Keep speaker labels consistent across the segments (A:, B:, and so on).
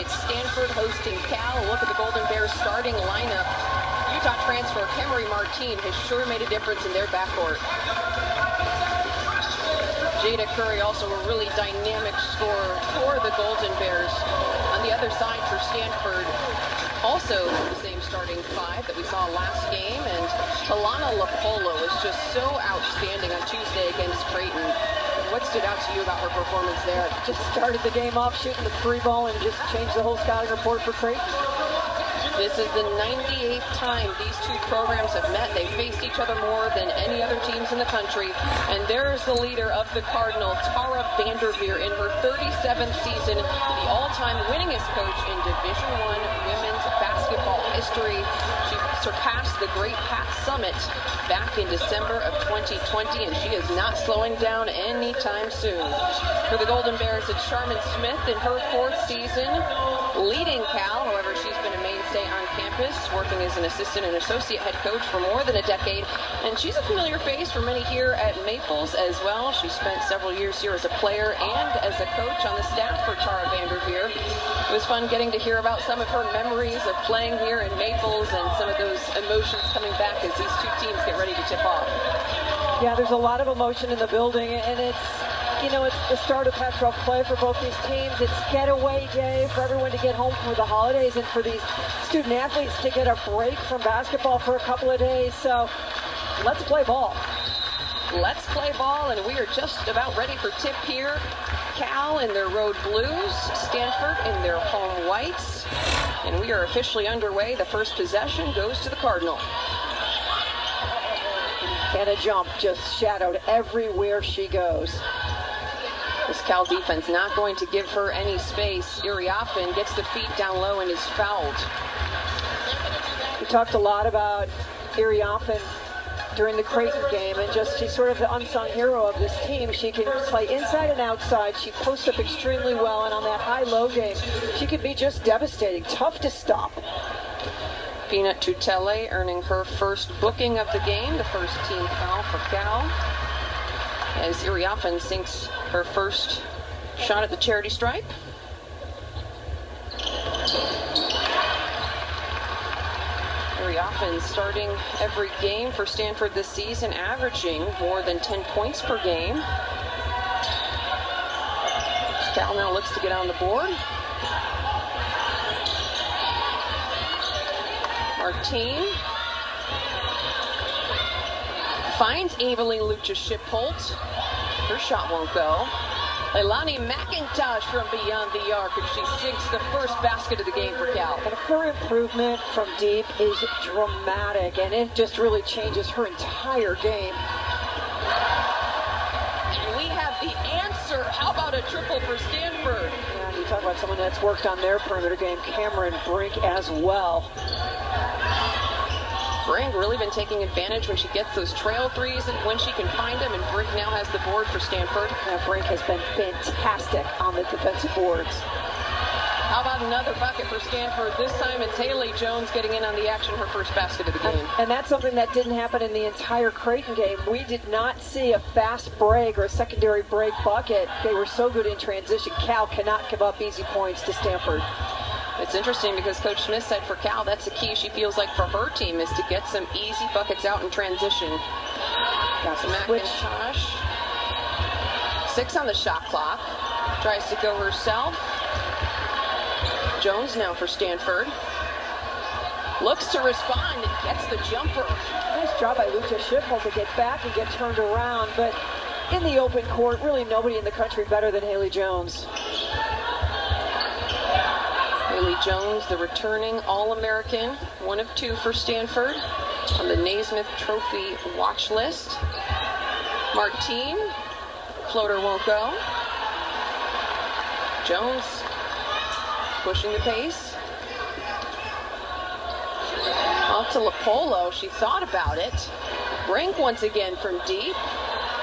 A: It's Stanford hosting Cal. A look at the Golden Bears starting lineup. Utah transfer Kemery Martin has sure made a difference in their backcourt. Jada Curry also a really dynamic scorer for the Golden Bears. On the other side for Stanford, also the same starting five that we saw last game, and Alana Lapolo was just so outstanding on Tuesday against Creighton. What stood out to you about her performance there?
B: Just started the game off shooting the free ball and just changed the whole scouting report for Creighton.
A: This is the 98th time these two programs have met. They faced each other more than any other teams in the country. And there's the leader of the Cardinal, Tara Vanderveer, in her 37th season, the all-time winningest coach in Division I women's basketball history. She surpassed the Great Pat Summit back in December of 2020, and she is not slowing down anytime soon. For the Golden Bears, it's Charmin Smith in her 4th season, leading Cal. However, she's been a mainstay on campus, working as an assistant and associate head coach for more than a decade, and she's a familiar face for many here at Maples as well. She spent several years here as a player and as a coach on the staff for Tara Vanderveer. It was fun getting to hear about some of her memories of playing here in Maples and some of those emotions coming back as these two teams get ready to tip off.
B: Yeah, there's a lot of emotion in the building, and it's the start of Pac-12 play for both these teams. It's getaway day for everyone to get home for the holidays and for these student athletes to get a break from basketball for a couple of days. So let's play ball.
A: Let's play ball, and we are just about ready for tip here. Cal in their road blues, Stanford in their home whites, and we are officially underway. The first possession goes to the Cardinal.
B: And a jump just shadowed everywhere she goes.
A: This Cal defense not going to give her any space. Iriafen gets the feet down low and is fouled.
B: We talked a lot about Iriafen during the Creighton game, and she's sort of the unsung hero of this team. She can play inside and outside. She posts up extremely well, and on that high-low game, she can be just devastating, tough to stop.
A: Peanut Tutele earning her first booking of the game, the first team foul for Cal, as Iriafen sinks her first shot at the charity stripe. Iriafen starting every game for Stanford this season, averaging more than 10 points per game. Cal now looks to get on the board. Martin finds Evelyn Lucha-Shipholt. Her shot won't go. Leilani McIntosh from beyond the arc, and she sinks the first basket of the game for Cal.
B: And her improvement from deep is dramatic, and it just really changes her entire game.
A: We have the answer. How about a triple for Stanford?
B: Yeah, you talk about someone that's worked on their perimeter game, Cameron Brink as well.
A: Brink really been taking advantage when she gets those trail threes and when she can find them, and Brink now has the board for Stanford.
B: Yeah, Brink has been fantastic on the defensive boards.
A: How about another bucket for Stanford? This time it's Haley Jones getting in on the action, her first basket of the game.
B: And that's something that didn't happen in the entire Creighton game. We did not see a fast break or a secondary break bucket. They were so good in transition. Cal cannot give up easy points to Stanford.
A: It's interesting because Coach Smith said for Cal, that's the key she feels like for her team is to get some easy buckets out in transition.
B: Got some
A: McIntosh. 6 on the shot clock. Tries to go herself. Jones now for Stanford. Looks to respond and gets the jumper.
B: Nice job by Lucha-Shipholt to get back and get turned around, but in the open court, really nobody in the country better than Haley Jones.
A: Haley Jones, the returning All-American, one of 2 for Stanford on the Naismith Trophy watch list. Martin, floater won't go. Jones pushing the pace. Off to Lapolo, she thought about it. Brink once again from deep,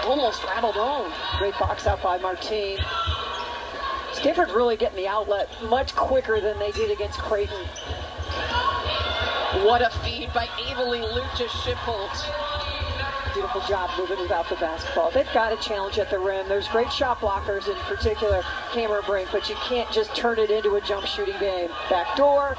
A: almost rattled home.
B: Great box out by Martin. Stanford really getting the outlet much quicker than they did against Creighton.
A: What a feed by Evelyn Lucha-Shipholt.
B: Beautiful job moving without the basketball. They've got a challenge at the rim. There's great shot blockers, in particular Cameron Brink, but you can't just turn it into a jump shooting game. Back door.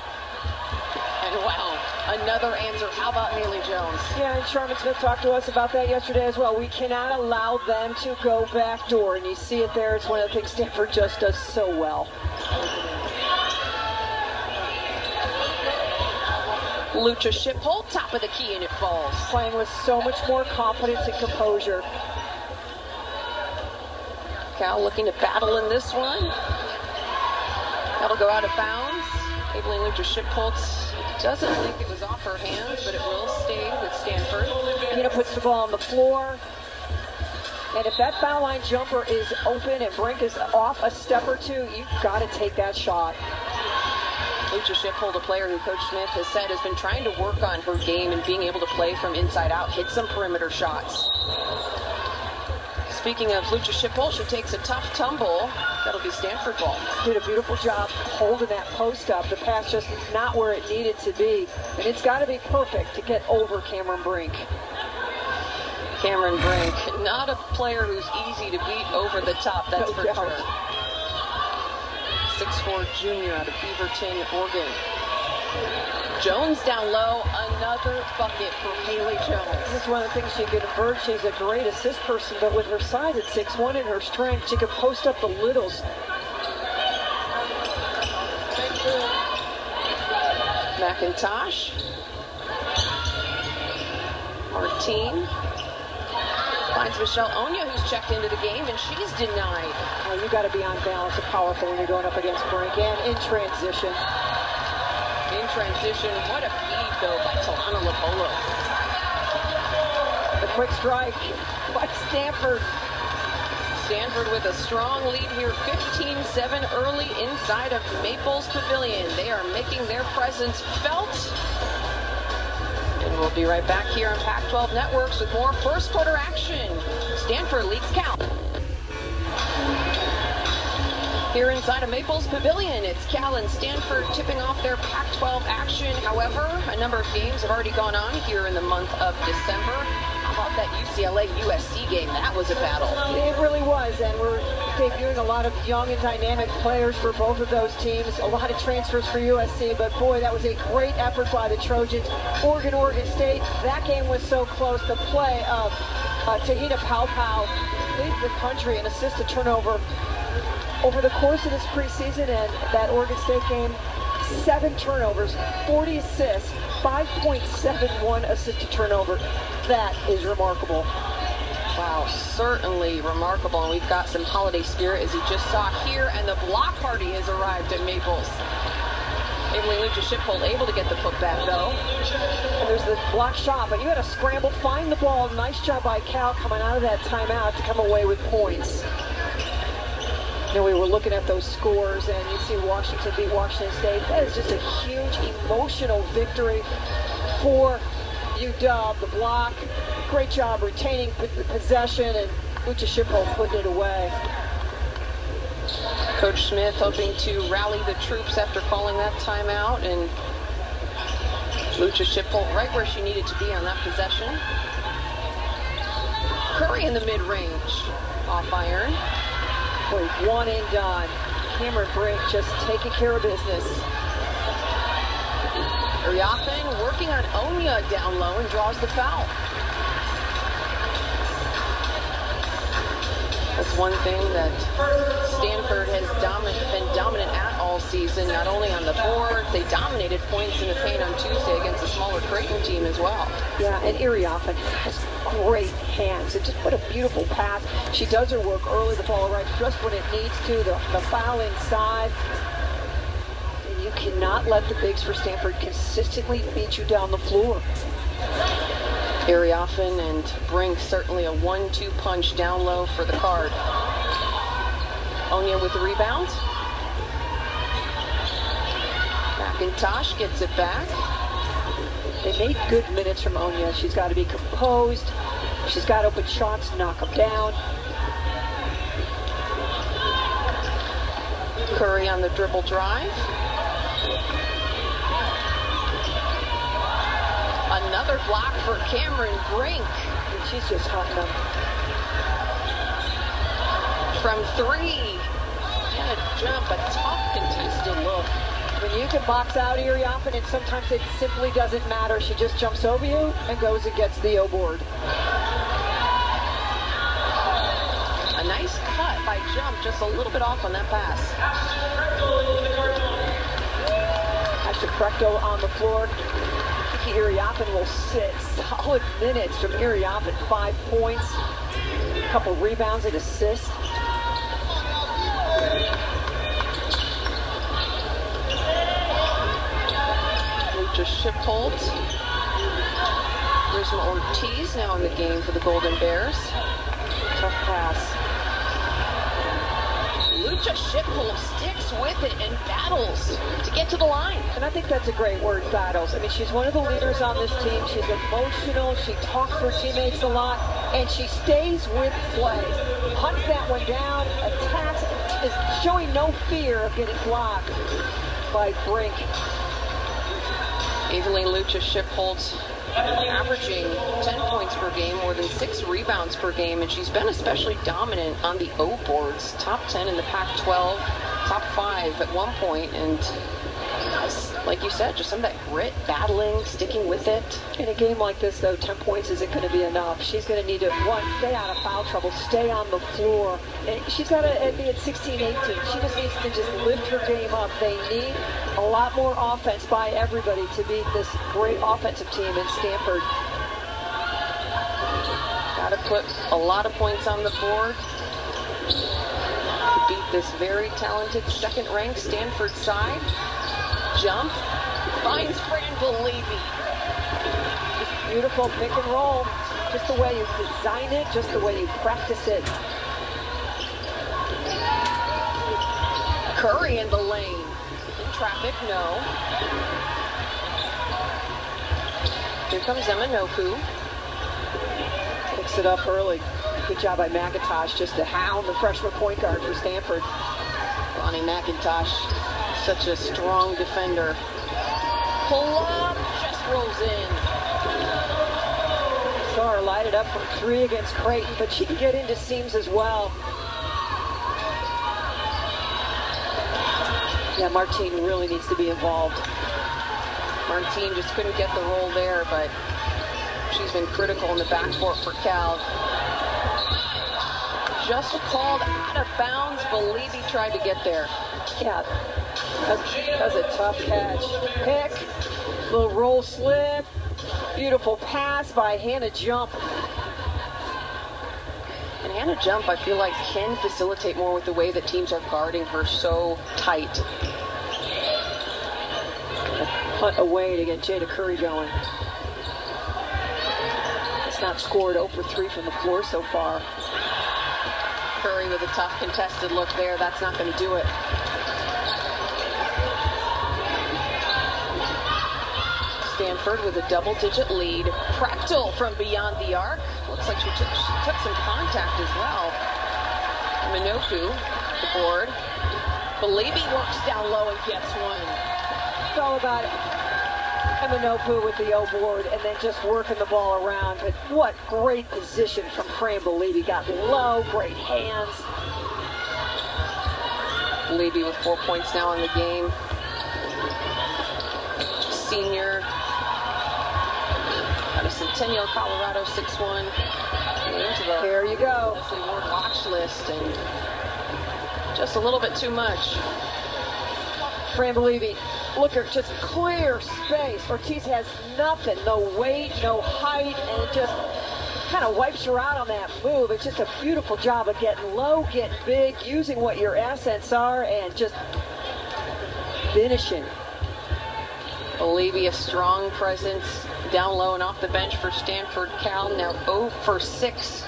A: And wow, another answer. How about Haley Jones?
B: Yeah, and Sharman Smith talked to us about that yesterday as well. We cannot allow them to go back door, and you see it there. It's one of the things Stanford just does so well.
A: Lucha Shiphold, top of the key, and it falls.
B: Playing with so much more confidence and composure.
A: Cal looking to battle in this one. That'll go out of bounds. Evelyn Lucha Shiphold doesn't think it was off her hands, but it will stay with Stanford.
B: Pina puts the ball on the floor. And if that foul line jumper is open and Brink is off a step or two, you've got to take that shot.
A: Lucha Shiphold, a player who Coach Smith has said has been trying to work on her game and being able to play from inside out, hit some perimeter shots. Speaking of Lucha Shiphold, she takes a tough tumble. That'll be Stanford ball.
B: Did a beautiful job holding that post up. The pass just not where it needed to be. And it's got to be perfect to get over Cameron Brink.
A: Cameron Brink, not a player who's easy to beat over the top, that's for sure. 6'4" junior out of Beaverton, Oregon. Jones down low, another bucket for Haley Jones.
B: This is one of the things she can convert. She's a great assist person, but with her size at 6'1" and her strength, she can post up the littles.
A: McIntosh. Martine. Finds Michelle Onya, who's checked into the game, and she's denied.
B: Well, you got to be on balance and powerful when you're going up against Brink, and in transition.
A: In transition, what a feed, though, by Talana Lopolo.
B: The quick strike by Stanford.
A: Stanford with a strong lead here, 15-7 early inside of Maples Pavilion. They are making their presence felt. And we'll be right back here on Pac-12 Networks with more first quarter action. Stanford leads Cal. Here inside of Maples Pavilion, it's Cal and Stanford tipping off their Pac-12 action. However, a number of games have already gone on here in the month of December. How about that UCLA-USC game? That was a battle.
B: It really was, and we're debuting a lot of young and dynamic players for both of those teams. A lot of transfers for USC, but boy, that was a great effort by the Trojans. Oregon State, that game was so close. The play of Tahina Paopao leads the country in assist to turnover over the course of this preseason, and that Oregon State game, 7 turnovers, 40 assists, 5.71 assist to turnover. That is remarkable.
A: Wow, certainly remarkable. And we've got some holiday spirit, as you just saw here, and the block party has arrived at Maples. Evelyn Lucha Shiphold able to get the putback, though.
B: And there's the block shot, but you had to scramble, find the ball. Nice job by Cal coming out of that timeout to come away with points. You know, we were looking at those scores, and you see Washington beat Washington State. That is just a huge emotional victory for UW. The block, great job retaining the possession, and Lucha Shiphold putting it away.
A: Coach Smith hoping to rally the troops after calling that timeout, and Lucha Shiphold right where she needed to be on that possession. Curry in the mid-range, off iron.
B: Boy, one and done. Cameron Brink just taking care of business.
A: Uriathan working on Onya down low and draws the foul. That's one thing that Stanford has been dominant at all season, not only on the boards, they dominated points in the paint on Tuesday against a smaller Creighton team as well.
B: Yeah, and Uriathan has great hands. And just what a beautiful pass. She does her work early, the ball right just when it needs to, the foul inside. And you cannot let the bigs for Stanford consistently beat you down the floor.
A: Uriathan and Brink certainly a 1-2 punch down low for the Card. Onya with the rebound. McIntosh gets it back.
B: They made good minutes from Onya. She's got to be composed. She's got open shots to knock them down.
A: Curry on the dribble drive. Another block for Cameron Brink.
B: She's just hunting them.
A: From 3. And a jump, a tough contested look.
B: When you can box out Iriafen, and sometimes it simply doesn't matter. She just jumps over you and goes and gets the O board.
A: A nice cut by jump, just a little bit off on that pass.
B: Ashley Precto on the floor. Kiki Iriafen will sit solid minutes from Iriafen. 5 points, a couple rebounds and assists.
A: Lucha Shipholt. Risma Ortiz now in the game for the Golden Bears.
B: Tough pass.
A: Lucha Shipholt sticks with it and battles to get to the line.
B: And I think that's a great word, battles. I mean, she's one of the leaders on this team. She's emotional. She talks to her teammates a lot. And she stays with play. Hunts that one down, attacks, is showing no fear of getting blocked by Brink.
A: Evelyn Lucha Shipholt averaging 10 points per game, more than 6 rebounds per game, and she's been especially dominant on the O boards. Top 10 in the Pac-12, top 5 at one point, and like you said, just some of that grit, battling, sticking with it.
B: In a game like this, though, 10 points isn't going to be enough. She's going to need to, one, stay out of foul trouble, stay on the floor. And she's got to be at 16, 18. She just needs to just lift her game up. They need a lot more offense by everybody to beat this great offensive team in Stanford.
A: Got to put a lot of points on the board to beat this very talented second-ranked Stanford side. Jump, finds Fran Believy.
B: Just beautiful pick and roll. Just the way you design it, just the way you practice it.
A: Curry in the lane. In traffic, no. Here comes Emma Noku.
B: Picks it up early. Good job by McIntosh just to hound the freshman point guard for Stanford.
A: Bonnie McIntosh. Such a strong defender. Pull up, just rolls in.
B: Saw her light it up from 3 against Creighton, but she can get into seams as well. Yeah, Martine really needs to be involved.
A: Martine just couldn't get the roll there, but she's been critical in the backcourt for Cal. Just called out of bounds. Believy tried to get there.
B: Yeah. That's a tough catch. Pick, little roll slip, beautiful pass by Hannah Jump.
A: And Hannah Jump, I feel like, can facilitate more with the way that teams are guarding her so tight.
B: Punt away to get Jada Curry going. It's not scored 0 for 3 from the floor so far.
A: Curry with a tough contested look there. That's not going to do it. Stanford with a double-digit lead. Practal from beyond the arc. Looks like she took some contact as well. Minoku, the board. Believy works down low and gets one.
B: It's all about Eminopu with the O board and then just working the ball around. But what great position from Fran Believy. Got low, great hands.
A: Believy with 4 points now in the game. Senior. Out of Centennial, Colorado, 6'1". Into the
B: there you go.
A: Leslie Ward watch list, and just a little bit too much.
B: Fran Believy, look at just clear space. Ortiz has nothing, no weight, no height, and it just kind of wipes her out on that move. It's just a beautiful job of getting low, getting big, using what your assets are, and just finishing.
A: Believy, a strong presence down low and off the bench for Stanford. Cal now 0 for 6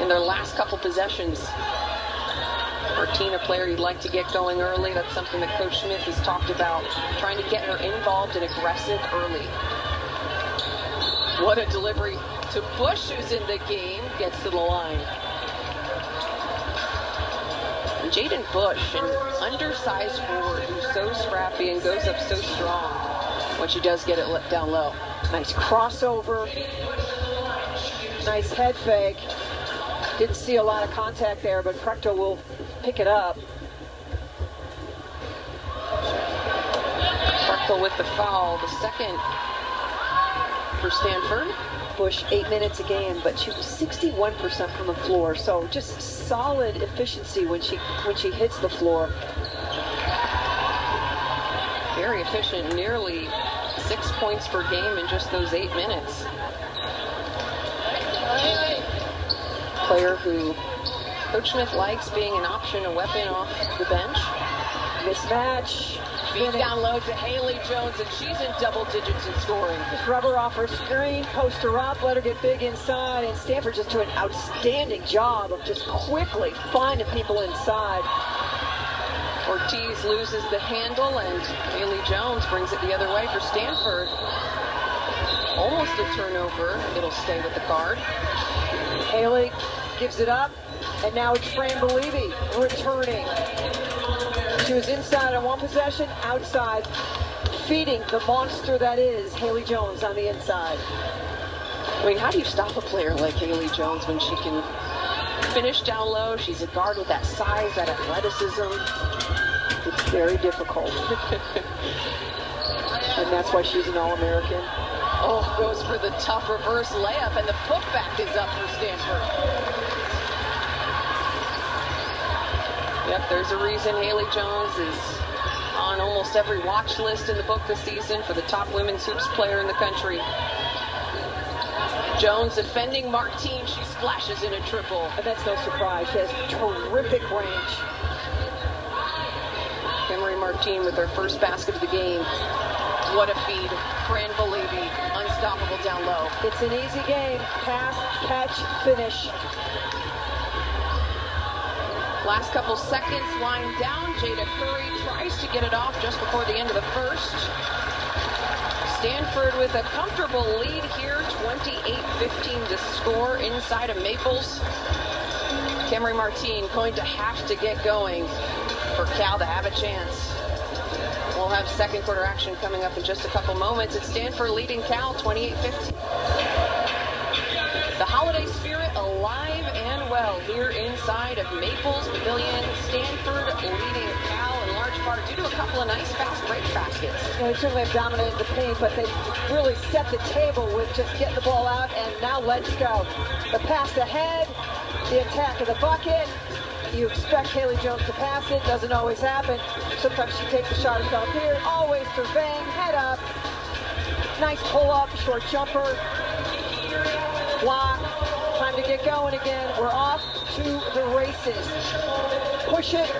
A: in their last couple possessions. Martine, a player you'd like to get going early. That's something that Coach Smith has talked about, trying to get her involved and aggressive early. What a delivery to Bush, who's in the game, gets to the line. And Jaden Bush, an undersized forward who's so scrappy and goes up so strong when she does get it down low.
B: Nice crossover. Nice head fake. Didn't see a lot of contact there, but Prechtel will pick it up.
A: Prechtel with the foul, the second for Stanford.
B: Bush 8 minutes a game, but she was 61% from the floor, so just solid efficiency when she hits the floor.
A: Very efficient, nearly 6 points per game in just those 8 minutes. Player who Coach Smith likes being an option, a weapon off the bench.
B: Mismatch.
A: Feed down low to Haley Jones, and she's in double digits in scoring.
B: Just rub her off her screen, post her up, let her get big inside, and Stanford just doing an outstanding job of just quickly finding people inside.
A: Ortiz loses the handle, and Haley Jones brings it the other way for Stanford. Almost a turnover. It'll stay with the Card.
B: Haley gives it up, and now it's Fran Believy returning. She was inside on one possession, outside, feeding the monster that is Haley Jones on the inside.
A: I mean, how do you stop a player like Haley Jones when she can finish down low? She's a guard with that size, that athleticism.
B: It's very difficult. And that's why she's an All-American.
A: Oh, goes for the tough reverse layup, and the putback is up for Stanford. Yep, there's a reason Haley Jones is on almost every watch list in the book this season for the top women's hoops player in the country. Jones defending Martine, she splashes in a triple.
B: And that's no surprise, she has terrific range.
A: Emery Martine with her first basket of the game. What a feed. Fran Believy, unstoppable down low.
B: It's an easy game. Pass, catch, finish.
A: Last couple seconds, lying down. Jada Curry tries to get it off just before the end of the first. Stanford with a comfortable lead here, 28-15 to score inside of Maples. Emery Martine going to have to get going for Cal to have a chance. We'll have second quarter action coming up in just a couple moments. It's Stanford leading Cal 28-15. The holiday spirit alive and well here inside of Maples Pavilion. Stanford leading Cal in large part due to a couple of nice fast break baskets.
B: They certainly have dominated the paint, but they really set the table with just getting the ball out, and now let's go. The pass ahead, the attack of the bucket. You expect Haley Jones to pass it, doesn't always happen. Sometimes she takes a shot herself here, always surveying, head up. Nice pull up, short jumper. Block, time to get going again. We're off to the races. Push it.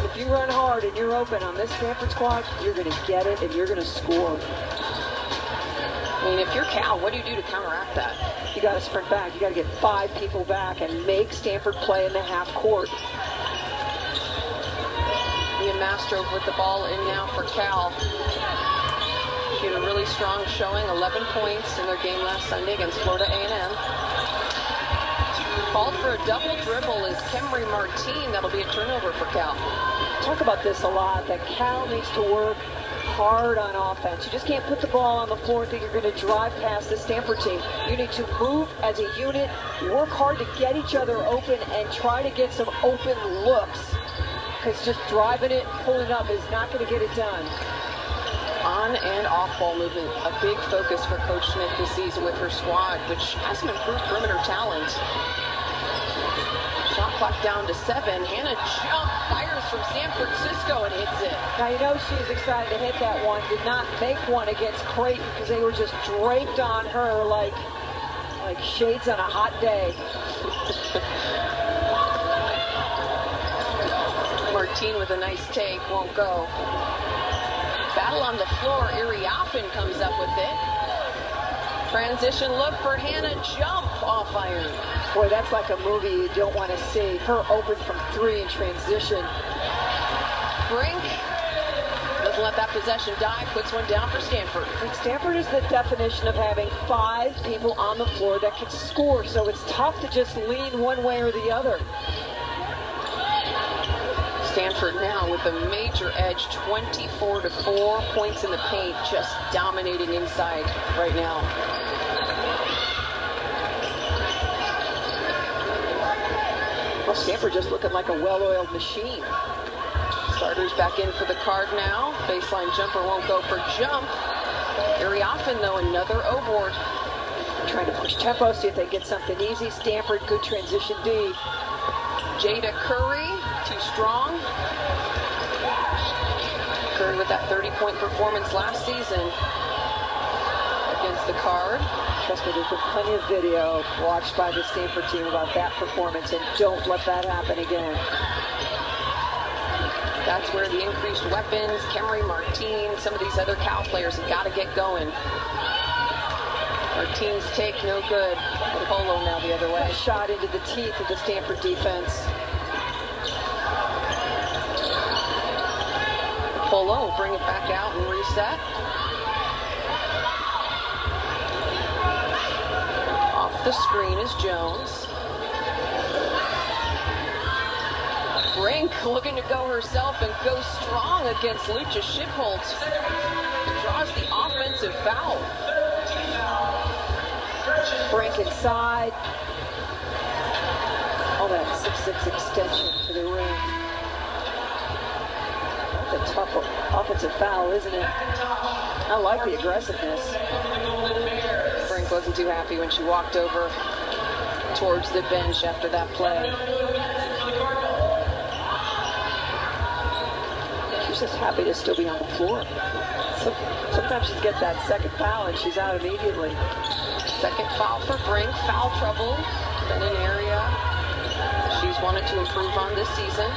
B: If you run hard and you're open on this Stanford squad, you're gonna get it and you're gonna score.
A: I mean, if you're Cal, what do you do to counteract that?
B: You got to sprint back. You got to get 5 people back and make Stanford play in the half court.
A: Ian Mastrove with the ball in now for Cal. She had a really strong showing, 11 points in their game last Sunday against Florida A&M. Called for a double dribble is Emery Martine. That'll be a turnover for Cal.
B: Talk about this a lot, that Cal needs to work hard on offense. You just can't put the ball on the floor and think you're going to drive past the Stanford team. You need to move as a unit, work hard to get each other open, and try to get some open looks. Because just driving it, pulling it up is not going to get it done.
A: On and off ball movement, a big focus for Coach Smith this season with her squad, which has some improved perimeter talent. Shot clock down to 7. Hannah Jump fires from San Francisco and hits it.
B: Now you know she's excited to hit that one. Did not make one against Creighton because they were just draped on her like shades on a hot day.
A: Martine with a nice take, won't go. Battle on the floor, Iriafen comes up with it. Transition look for Hannah Jump off iron.
B: Boy, that's like a movie you don't want to see. Her open from 3 in transition.
A: Brink doesn't let that possession die, puts one down for Stanford.
B: And Stanford is the definition of having 5 people on the floor that can score, so it's tough to just lean one way or the other.
A: Stanford now with a major edge, 24-4, points in the paint, just dominating inside right now.
B: Well, Stanford just looking like a well-oiled machine.
A: Starters back in for the Card now. Baseline jumper won't go for jump. Very often, though, another O-board.
B: Trying to push tempo, see if they get something easy. Stanford, good transition D.
A: Jada Curry, too strong. Curry with that 30-point performance last season against the Card.
B: Trust me, there's been plenty of video watched by the Stanford team about that performance, and don't let that happen again.
A: That's where the increased weapons, Kemery Martine, some of these other Cal players have got to get going. Martine's take no good. Polo now the other way.
B: That shot into the teeth of the Stanford defense.
A: Polo will bring it back out and reset. Off the screen is Jones. Brink looking to go herself and go strong against Lucia Shipholt. Draws the offensive foul.
B: Brink inside. Oh, that 6'6" extension to the rim. That's a tough offensive foul, isn't it? I like the aggressiveness.
A: Brink wasn't too happy when she walked over towards the bench after that play.
B: She's just happy to still be on the floor. Sometimes she gets that second foul and she's out immediately.
A: Second foul for Brink, foul trouble in an area she's wanted to improve on this season.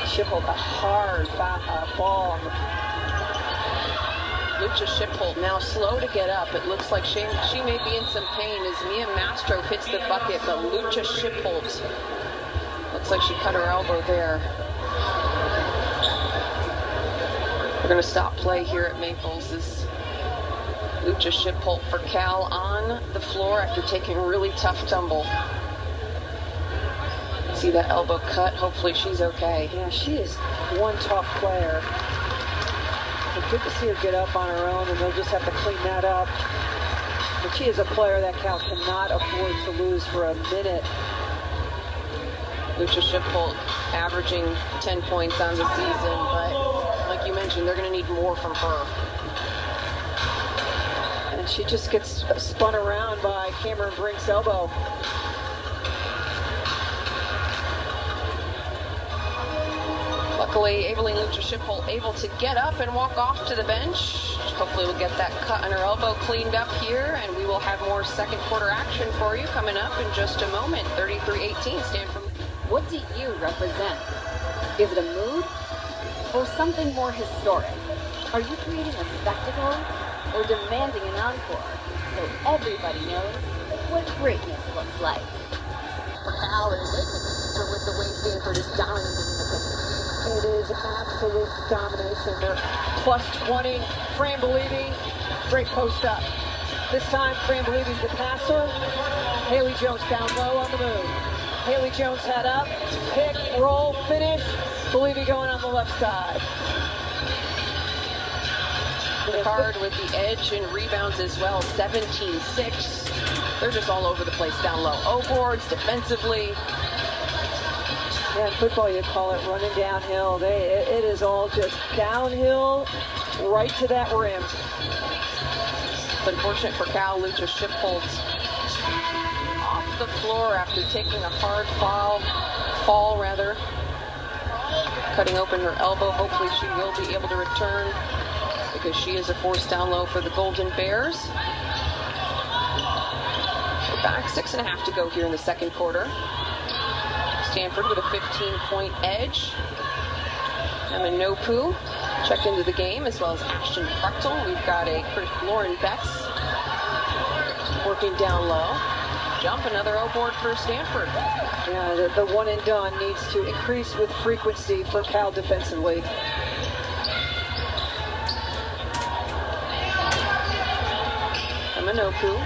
B: Shipholt, a hard ball.
A: Lucia Shipholt now slow to get up. It looks like she may be in some pain as Mia Mastro hits the bucket, but Lucia Shipholt looks like she cut her elbow there. We're going to stop play here at Maples as Lucia Shipholt for Cal on the floor after taking a really tough tumble. See that elbow cut? Hopefully she's okay.
B: Yeah, she is one tough player. It's good to see her get up on her own, and they'll just have to clean that up. But she is a player that Cal cannot afford to lose for a minute.
A: Lucia Shipholt averaging 10 points on the season, but like you mentioned, they're going to need more from her.
B: And she just gets spun around by Cameron Brink's elbow.
A: Luckily, Evelyn Lucia Shipholt able to get up and walk off to the bench. Hopefully we'll get that cut on her elbow cleaned up here, and we will have more second quarter action for you coming up in just a moment. 33-18, Stanford.
C: What do you represent? Is it a mood or something more historic? Are you creating a spectacle or demanding an encore so everybody knows what greatness looks like?
A: For Cal and with the way Stanford is dominating the game.
B: It is absolute domination. They're plus 20. Fran Believe, great post up. This time, Fran Believe's the passer. Haley Jones down low on the move. Haley Jones head up, pick, roll, finish. Believe going on the left side.
A: The Card with the edge and rebounds as well, 17-6. They're just all over the place down low. O-boards, defensively.
B: Yeah, in football you call it running downhill. It is all just downhill right to that rim.
A: It's unfortunate for Cal. Lucia Shipholt off the floor after taking a hard fall rather. Cutting open her elbow. Hopefully she will be able to return because she is a force down low for the Golden Bears. We're back, 6.5 to go here in the second quarter. Stanford with a 15-point edge. Emma Nopu checked into the game, as well as Ashton Frechtel. We've got Lauren Betts working down low. Jump, another O-board for Stanford.
B: Yeah, the one and done needs to increase with frequency for Cal defensively.
A: Emma Nopu.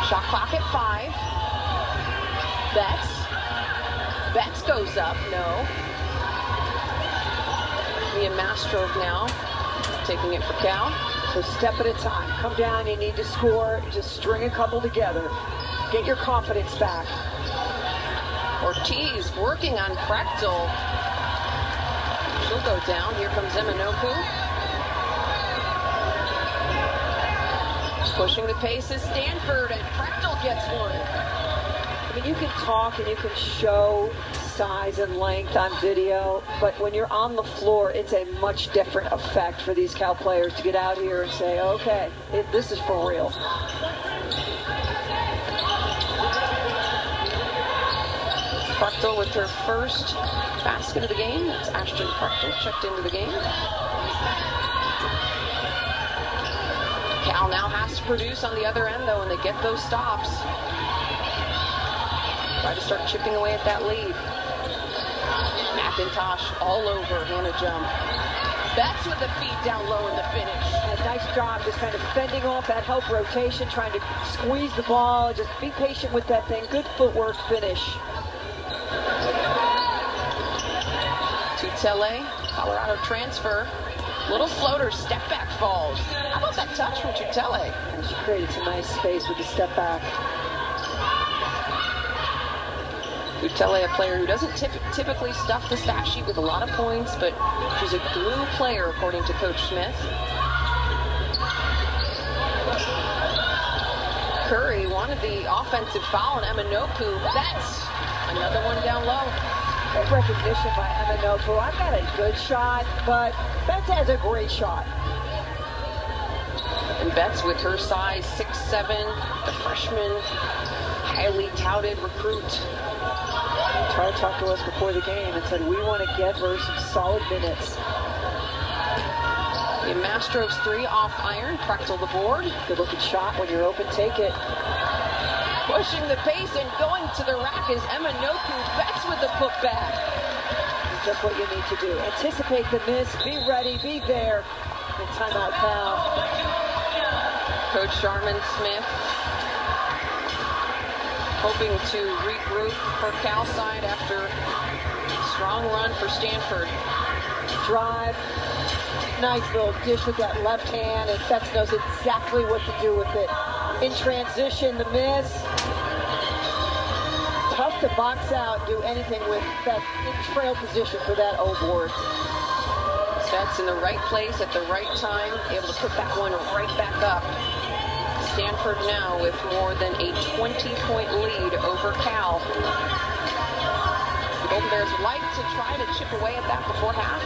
A: Shot clock at 5. Betts. Betts goes up, no. Mia Mastrov now taking it for Cal.
B: So step at a time. Come down, you need to score. Just string a couple together. Get your confidence back.
A: Ortiz working on Prechtel. She'll go down. Here comes Eminoku. Pushing the pace is Stanford, and Prechtel gets one.
B: I mean, you can talk and you can show size and length on video, but when you're on the floor, it's a much different effect for these Cal players to get out here and say, okay, this is for real.
A: Prechtel with her first basket of the game. That's Ashton Prechtel checked into the game. Cal now has to produce on the other end, though, and they get those stops. Try to start chipping away at that lead. McIntosh all over Hannah Jump. Betts with the feet down low in the finish.
B: And nice job just kind of fending off that help rotation, trying to squeeze the ball. Just be patient with that thing. Good footwork finish.
A: Tutele, Colorado transfer. Little floater, step back falls. How about that touch from Tutele?
B: And she created some nice space with the step back.
A: Tutele, a player who doesn't typically stuff the stat sheet with a lot of points, but she's a glue player, according to Coach Smith. Curry wanted the offensive foul on Eminoku. Betts, another one down low.
B: Great recognition by Eminoku. I've got a good shot, but Betts has a great shot.
A: And Betts with her size 6'7", the freshman, highly touted recruit.
B: Tried to talk to us before the game and said, we want to get her some solid minutes.
A: The Mastrov's three off iron, Prechtel the board.
B: Good looking shot. When you're open, take it.
A: Pushing the pace and going to the rack is Eminoku. Betts with the putback.
B: Just what you need to do. Anticipate the miss. Be ready. Be there. And timeout foul.
A: Coach Sharman Smith hoping to regroup her Cal side after a strong run for Stanford.
B: Drive. Nice little dish with that left hand, and Betts knows exactly what to do with it. In transition, the miss. Tough to box out, do anything with that in trail position for that O-board.
A: Betts in the right place at the right time, able to put that one right back up. Stanford now with more than a 20-point lead over Cal. The Golden Bears would like to try to chip away at that before half.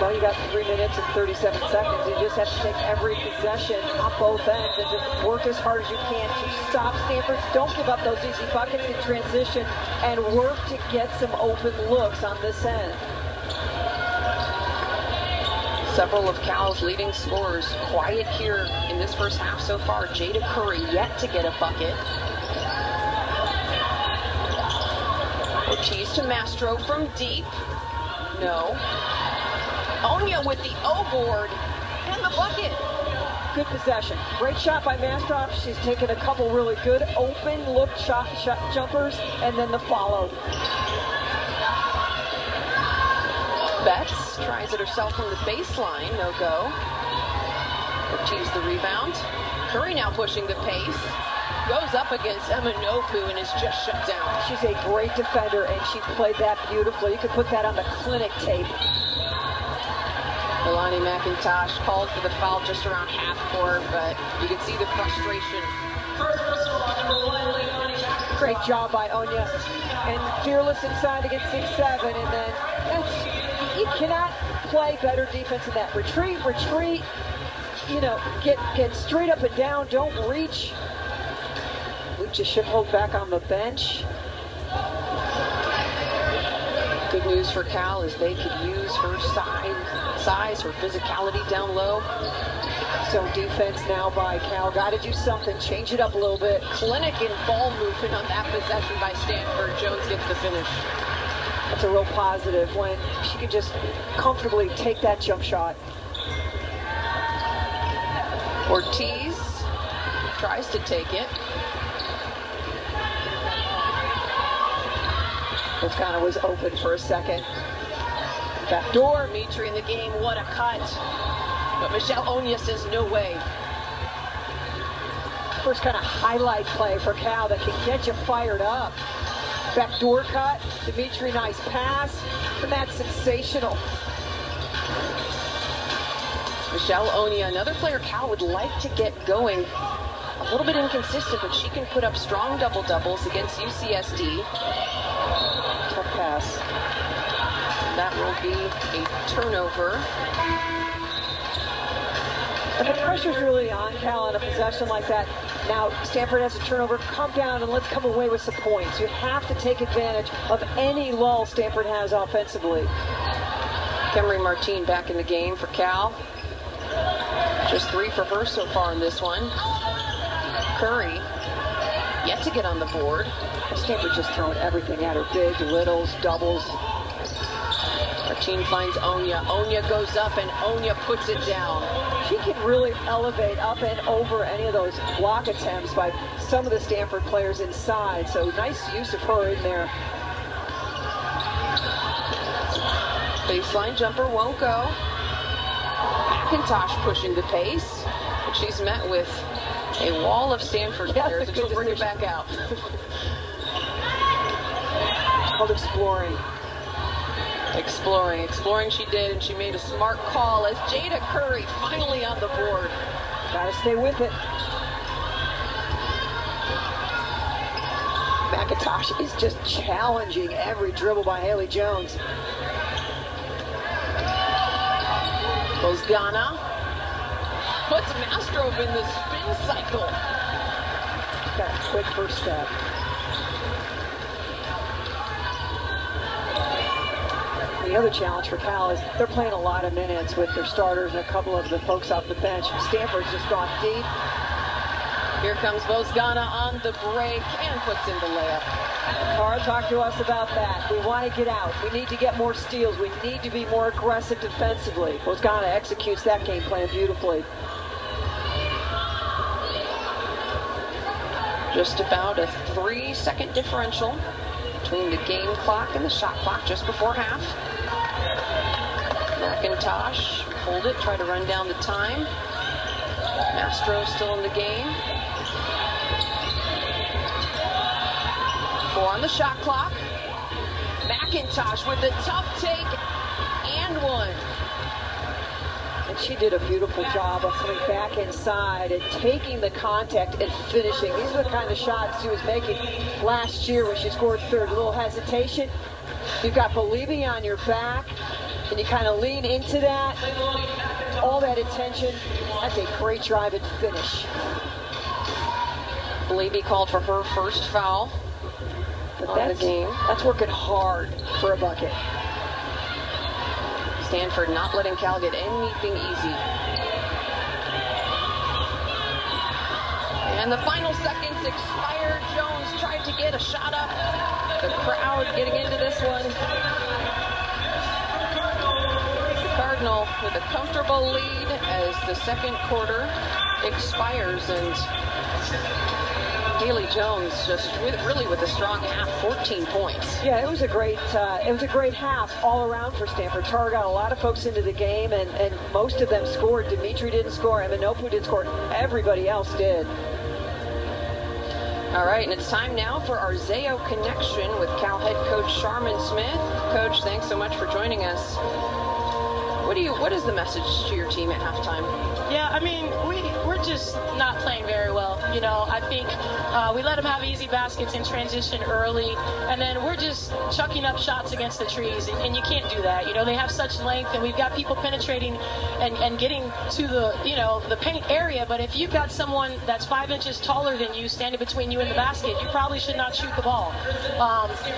B: Well, you got 3 minutes and 37 seconds. You just have to take every possession on both ends and just work as hard as you can to stop Stanford. Don't give up those easy buckets in transition and work to get some open looks on this end.
A: Several of Cal's leading scorers quiet here in this first half so far. Jada Curry yet to get a bucket. Ortiz to Mastro from deep. No. Onya with the O-board and the bucket.
B: Good possession. Great shot by Mastrov. She's taken a couple really good open look shot jumpers and then the follow.
A: Betts tries it herself from the baseline. No go. Ortiz the rebound. Curry now pushing the pace. Goes up against Eminoku and is just shut down.
B: She's a great defender and she played that beautifully. You could put that on the clinic tape.
A: Milani McIntosh called for the foul just around half court, but you can see the frustration.
B: Great job by Onya. And fearless inside against 6'7", and then you cannot play better defense than that. Retreat, you know, get straight up and down, don't reach. Lucha Shiphold back on the bench.
A: Good news for Cal is they could use her size, her physicality down low.
B: So defense now by Cal. Got to do something, change it up a little bit.
A: Clinic and ball movement on that possession by Stanford. Jones gets the finish.
B: That's a real positive when she could just comfortably take that jump shot.
A: Ortiz tries to take it.
B: Toscana was open for a second. Back door.
A: Dimitri in the game, what a cut. But Michelle Onya says no way.
B: First kind of highlight play for Cal that can get you fired up. Backdoor cut. Dimitri, nice pass. And that's sensational.
A: Michelle Onya, another player Cal would like to get going. A little bit inconsistent, but she can put up strong double-doubles against UCSD.
B: Tough pass.
A: That will be a turnover.
B: And the pressure's really on Cal in a possession like that. Now, Stanford has a turnover. Come down and let's come away with some points. You have to take advantage of any lull Stanford has offensively.
A: Camry Martin back in the game for Cal. Just 3 for her so far in this one. Curry yet to get on the board.
B: Stanford just throwing everything at her. Big, littles, doubles.
A: Martin finds Onya. Onya goes up and Onya puts it down.
B: She can really elevate up and over any of those block attempts by some of the Stanford players inside. So nice use of her in there.
A: Baseline jumper won't go. McIntosh pushing the pace. But she's met with a wall of Stanford players and she'll bring it back out.
B: It's called exploring.
A: Exploring she did, and she made a smart call as Jada Curry finally on the board.
B: Gotta stay with it. McIntosh is just challenging every dribble by Haley Jones.
A: Toscana puts Mastrov in the spin cycle.
B: Got a quick first step. The other challenge for Cal is they're playing a lot of minutes with their starters and a couple of the folks off the bench. Stanford's just gone deep.
A: Here comes Toscana on the break and puts in the layup.
B: Tara, talk to us about that. We want to get out. We need to get more steals. We need to be more aggressive defensively. Toscana executes that game plan beautifully.
A: Just about a 3-second differential between the game clock and the shot clock just before half. McIntosh hold it, try to run down the time. Mastro still in the game. 4 on the shot clock. McIntosh with a tough take and 1.
B: And she did a beautiful job of coming back inside and taking the contact and finishing. These are the kind of shots she was making last year when she scored third. A little hesitation. You've got Belibi on your back, and you kind of lean into that. All that attention. That's a great drive and finish.
A: Belibi called for her first foul on the game.
B: That's working hard for a bucket.
A: Stanford not letting Cal get anything easy. And the final seconds expired. Jones tried to get a shot up. The crowd getting into this one. Cardinal with a comfortable lead as the second quarter expires, and Haley Jones just really with a strong half, 14 points.
B: Yeah, it was a great half all around for Stanford. Tara got a lot of folks into the game, and most of them scored. Dimitri didn't score, Eminopu didn't score. Everybody else did.
A: All right, and it's time now for our Zayo Connection with Cal head coach Sharman Smith. Coach, thanks so much for joining us. What is the message to your team at halftime?
D: Yeah, I mean, we're just not playing very well. You know, I think we let them have easy baskets in transition early, and then we're just chucking up shots against the trees, and you can't do that. You know, they have such length, and we've got people penetrating and getting to the paint area, but if you've got someone that's 5 inches taller than you standing between you and the basket, you probably should not shoot the ball.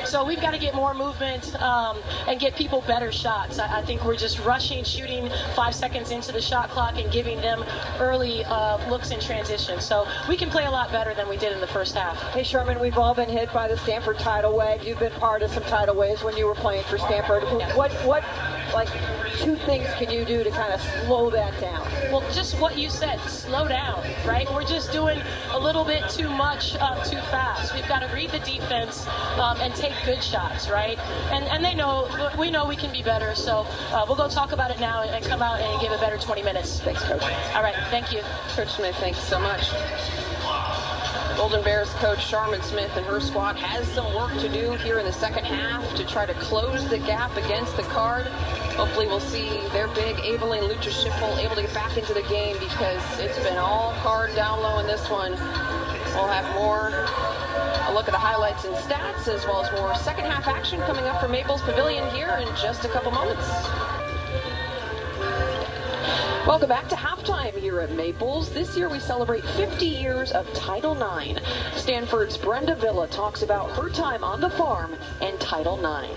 D: So we've got to get more movement and get people better shots. I think we're just rushing, shooting 5 seconds into the shot clock and giving them early looks in transition. So we can play a lot better than we did in the first half.
B: Hey, Sharman, we've all been hit by the Stanford tidal wave. You've been part of some tidal waves when you were playing for Stanford.
D: Yeah.
B: What like 2 things can you do to kind of slow that down?
D: Well, just what you said, slow down, right? We're just doing a little bit too much, too fast. We've got to read the defense and take good shots, right? And they know, we know we can be better, so we'll go talk about it now and come out and give a better 20 minutes.
A: Thanks, Coach.
D: All right, thank you.
A: Coach Smith, thanks so much. Golden Bears coach Sharman Smith and her squad has some work to do here in the second half to try to close the gap against the Card. Hopefully we'll see their big Evelyn Lucha-Schiffel able to get back into the game, because it's been all Card down low in this one. We'll have a look at the highlights and stats, as well as more second half action coming up from Maples Pavilion here in just a couple moments. Welcome back to halftime here at Maples. This year we celebrate 50 years of Title IX. Stanford's Brenda Villa talks about her time on the farm and Title IX.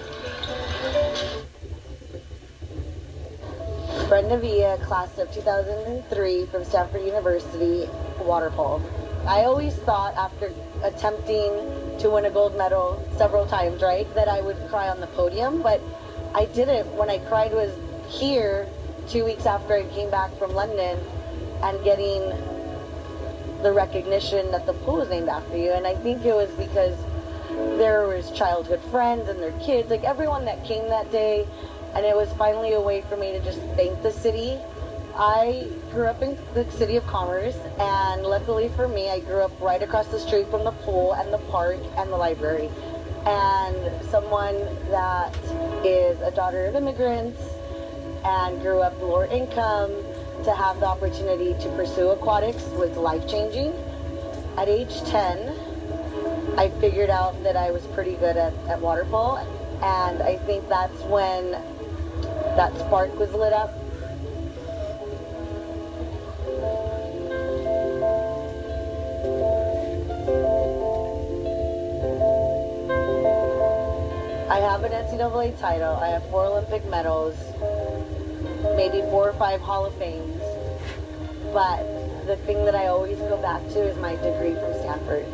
E: Brenda Villa, class of 2003 from Stanford University, water polo. I always thought, after attempting to win a gold medal several times, right, that I would cry on the podium, but I didn't. When I cried was here 2 weeks after I came back from London and getting the recognition that the pool was named after you. And I think it was because there was childhood friends and their kids, like everyone that came that day, and it was finally a way for me to just thank the city. I grew up in the city of Commerce, and luckily for me, I grew up right across the street from the pool and the park and the library. And someone that is a daughter of immigrants and grew up lower income, to have the opportunity to pursue aquatics was life-changing. At age 10, I figured out that I was pretty good at water polo, and I think that's when that spark was lit up. I have an NCAA title, I have 4 Olympic medals, maybe 4 or 5 Hall of Fames, but the thing that I always go back to is my degree from Stanford,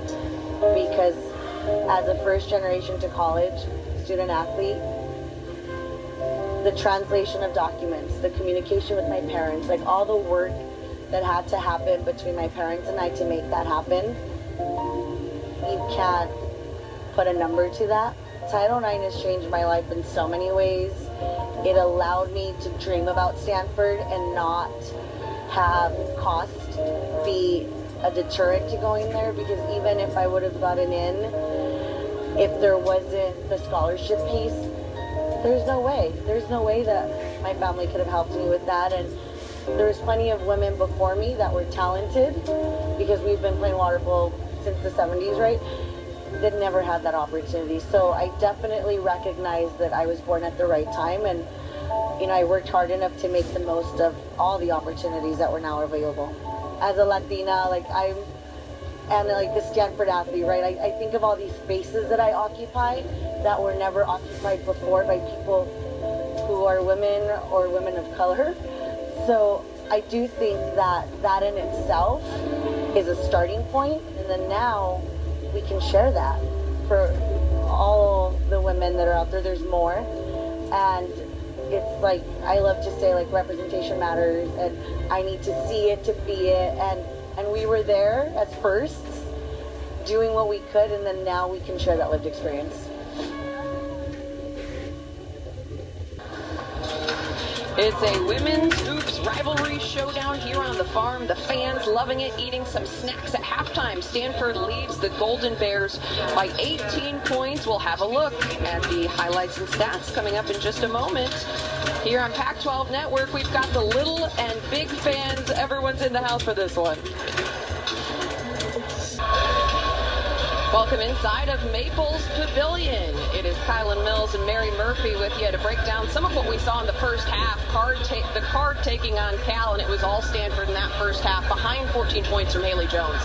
E: because as a first generation to college student athlete, the translation of documents, the communication with my parents, like all the work that had to happen between my parents and I to make that happen, you can't put a number to that. Title IX has changed my life in so many ways. It allowed me to dream about Stanford and not have cost be a deterrent to going there, because even if I would have gotten in, if there wasn't the scholarship piece, there's no way that my family could have helped me with that. And there was plenty of women before me that were talented, because we've been playing water polo since the 70s, right? That never had that opportunity. So I definitely recognize that I was born at the right time, and you know, I worked hard enough to make the most of all the opportunities that were now available. As a Latina, like the Stanford athlete, right? I think of all these spaces that I occupy that were never occupied before by people who are women or women of color. So I do think that that in itself is a starting point, and then now we can share that for all the women that are out there. There's more, and it's like, I love to say, like, representation matters, and I need to see it to be it, and we were there as firsts doing what we could, and then now we can share that lived experience.
A: It's a women's hoops rivalry showdown here on the farm. The fans loving it, eating some snacks at halftime. Stanford leads the Golden Bears by 18 points. We'll have a look at the highlights and stats coming up in just a moment. Here on Pac-12 Network, we've got the little and big fans. Everyone's in the house for this one. Welcome inside of Maples Pavilion. It is Kylan Mills and Mary Murphy with you to break down some of what we saw in the first half. The Card taking on Cal, and it was all Stanford in that first half, behind 14 points from Haley Jones.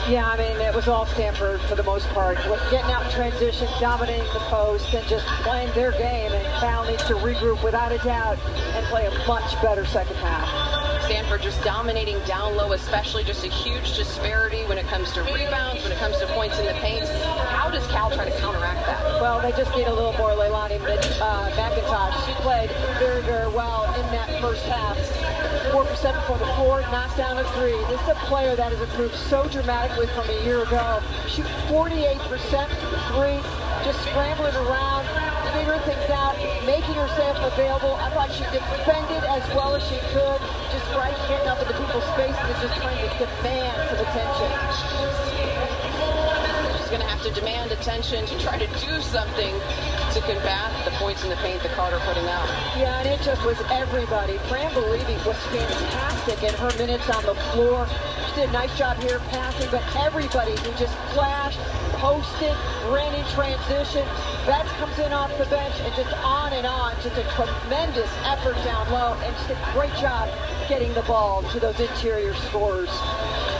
B: Yeah, I mean, it was all Stanford for the most part. Getting out in transition, dominating the post, and just playing their game. And Cal needs to regroup without a doubt and play a much better second half.
A: Stanford just dominating down low, especially just a huge disparity when it comes to rebounds, when it comes to points in the paint. How does Cal try to counteract that?
B: Well, they just need a little more Leilani McIntosh. She played very, very well in that first half. 4% from the floor, knocks down a 3. This is a player that has improved so dramatically from a year ago. Shooting 48% from 3, just scrambling around, figuring things out, making herself available. I thought she defended as well as she could, just right getting up into people's faces and just trying to demand some attention.
A: She's going to have to demand attention to try to do something to combat the points in the paint that Carter putting out.
B: Yeah, and it just was everybody. Fran Believing was fantastic in her minutes on the floor. She did a nice job here passing, but everybody who just flashed, posted, ran in transition. Betts comes in off the bench and just on and on. Just a tremendous effort down low and just a great job getting the ball to those interior scorers.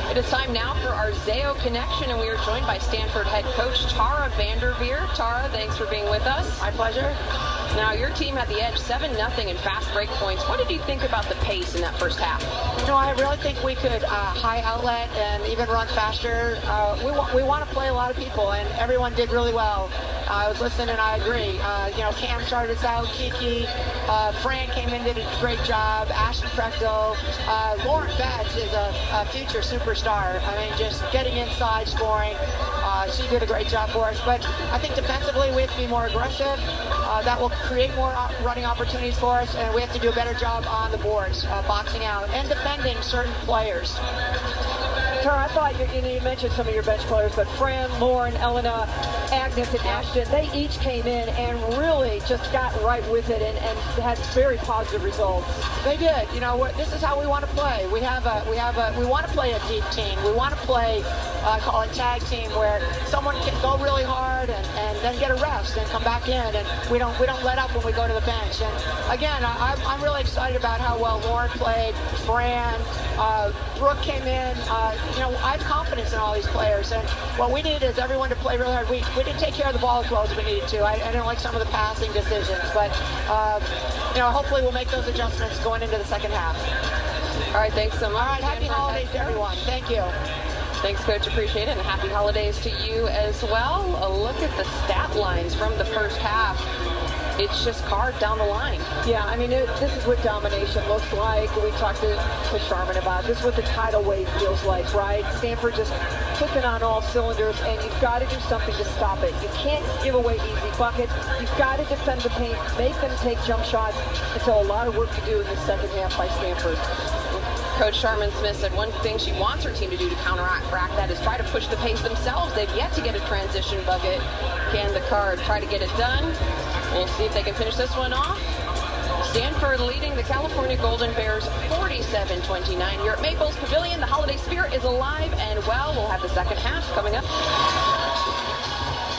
A: It is time now for our Zayo Connection, and we are joined by Stanford head coach Tara Vanderveer. Tara, thanks for being with us.
F: My pleasure.
A: Now, your team had the edge 7-0 in fast break points. What did you think about the pace in that first half?
F: You know, I really think we could high outlet and even run faster. We want to play a lot of people, and everyone did really well. I was listening, and I agree. You know, Cam started us out, Kiki, Fran came in, did a great job, Ashton Prechtel, Lauren Betts is a future superstar. I mean, just getting inside, scoring. She did a great job for us. But I think defensively we have to be more aggressive. That will create more running opportunities for us, and we have to do a better job on the boards, boxing out, and defending certain players.
B: Tara, I thought you mentioned some of your bench players, but Fran, Lauren, Elena, Agnes, and Ashton, they each came in and really just got right with it and had very positive results.
F: They did. You know, this is how we want to play. We want to play a deep team. We want to play, call it tag team, where someone can go really hard and then get a rest and come back in, and we don't let up when we go to the bench. And again, I'm really excited about how well Lauren played. Fran, Brooke came in. You know, I have confidence in all these players, and what we needed is everyone to play really hard. We didn't take care of the ball as well as we needed to. I didn't like some of the passing decisions, but you know, hopefully we'll make those adjustments going into the second half.
A: All right, thanks so much.
F: All right, happy holidays to everyone. Thank you.
A: Thanks, Coach. Appreciate it, and happy holidays to you as well. A look at the stat lines from the first half. It's just carved down the line.
B: Yeah, I mean, this is what domination looks like. We talked to Sharman about this is what the tidal wave feels like, right? Stanford just clicking on all cylinders, and you've got to do something to stop it. You can't give away easy buckets. You've got to defend the paint, make them take jump shots. And so a lot of work to do in the second half by Stanford.
A: Coach Sharman Smith said one thing she wants her team to do to counteract that is try to push the pace themselves. They've yet to get a transition bucket. Can the Card try to get it done? We'll see if they can finish this one off. Stanford leading the California Golden Bears 47-29 here at Maples Pavilion. The holiday spirit is alive and well. We'll have the second half coming up.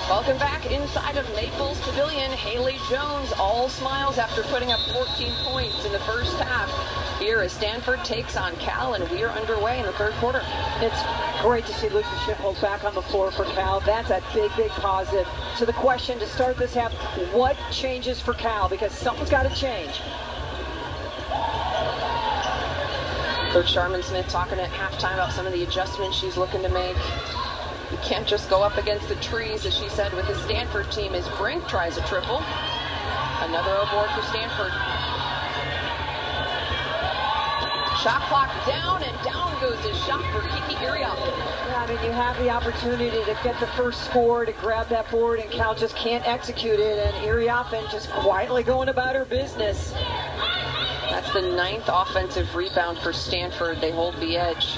A: Welcome back inside of Maples Pavilion. Haley Jones, all smiles after putting up 14 points in the first half. Here as Stanford takes on Cal, and we are underway in the third quarter.
B: It's great to see Lucia Schiffel back on the floor for Cal. That's a big, big positive. So the question to start this half, what changes for Cal? Because something's got to change.
A: Coach Sharman Smith talking at halftime about some of the adjustments she's looking to make. You can't just go up against the trees, as she said, with the Stanford team as Brink tries a triple. Another aboard for Stanford. Shot clock down, and down goes his shot for Kiki Iriafen.
B: Yeah, I mean, you have the opportunity to get the first score, to grab that board, and Cal just can't execute it, and Iriafen just quietly going about her business.
A: That's the 9th offensive rebound for Stanford. They hold the edge.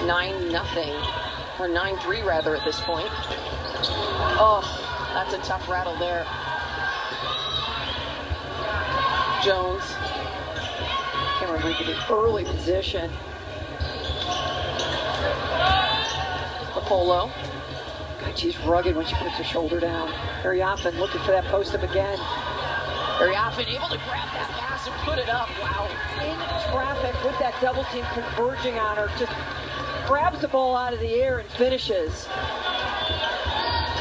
A: 9-0. Or 9-3 rather at this point. Oh, that's a tough rattle there. Jones.
B: Cameron Brink in an early position.
A: Apollo.
B: God, she's rugged when she puts her shoulder down. Iriafen looking for that post-up again.
A: Iriafen able to grab that pass and put it up. Wow.
B: In traffic with that double team converging on her. Just grabs the ball out of the air and finishes.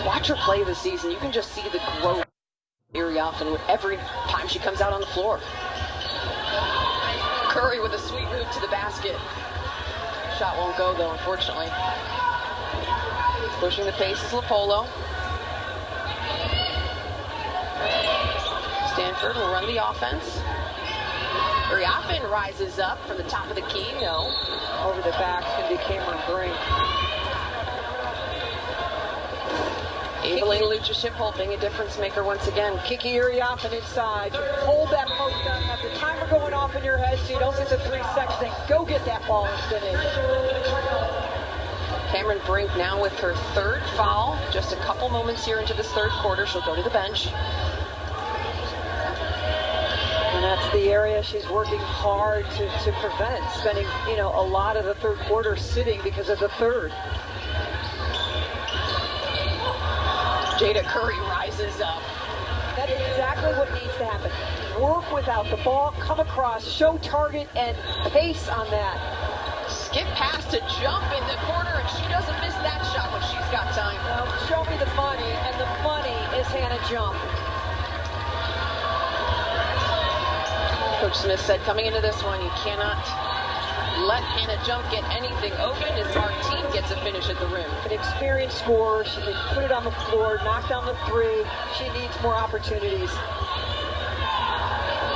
A: Watch her play this season. You can just see the growth of Iriafen every time she comes out on the floor. Curry with a sweet move to the basket. Shot won't go though, unfortunately. Pushing the pace is Lopolo. Stanford will run the offense. Iriafen rises up from the top of the key. No.
B: Over the back can be Cameron Brink.
A: Able Lucha Shiphold being a difference maker once again.
B: Kiki Iriafen inside. Hold that post up. Have the timer going off in your head so you don't get the 3 seconds. Then go get that ball and finish.
A: Cameron Brink now with her third foul. Just a couple moments here into this third quarter. She'll go to the bench.
B: And that's the area she's working hard to prevent. Spending, a lot of the third quarter sitting because of the third.
A: Jada Curry rises up.
B: That's exactly what needs to happen. Work without the ball, come across, show target, and pace on that.
A: Skip past to jump in the corner, and she doesn't miss that shot when she's got time.
B: Well, show me the money, and the money is Hannah Jump.
A: Coach Smith said coming into this one, you cannot let Hannah Jump get anything open as Martine gets a finish at the rim.
B: An experienced scorer. She can put it on the floor, knock down the three. She needs more opportunities.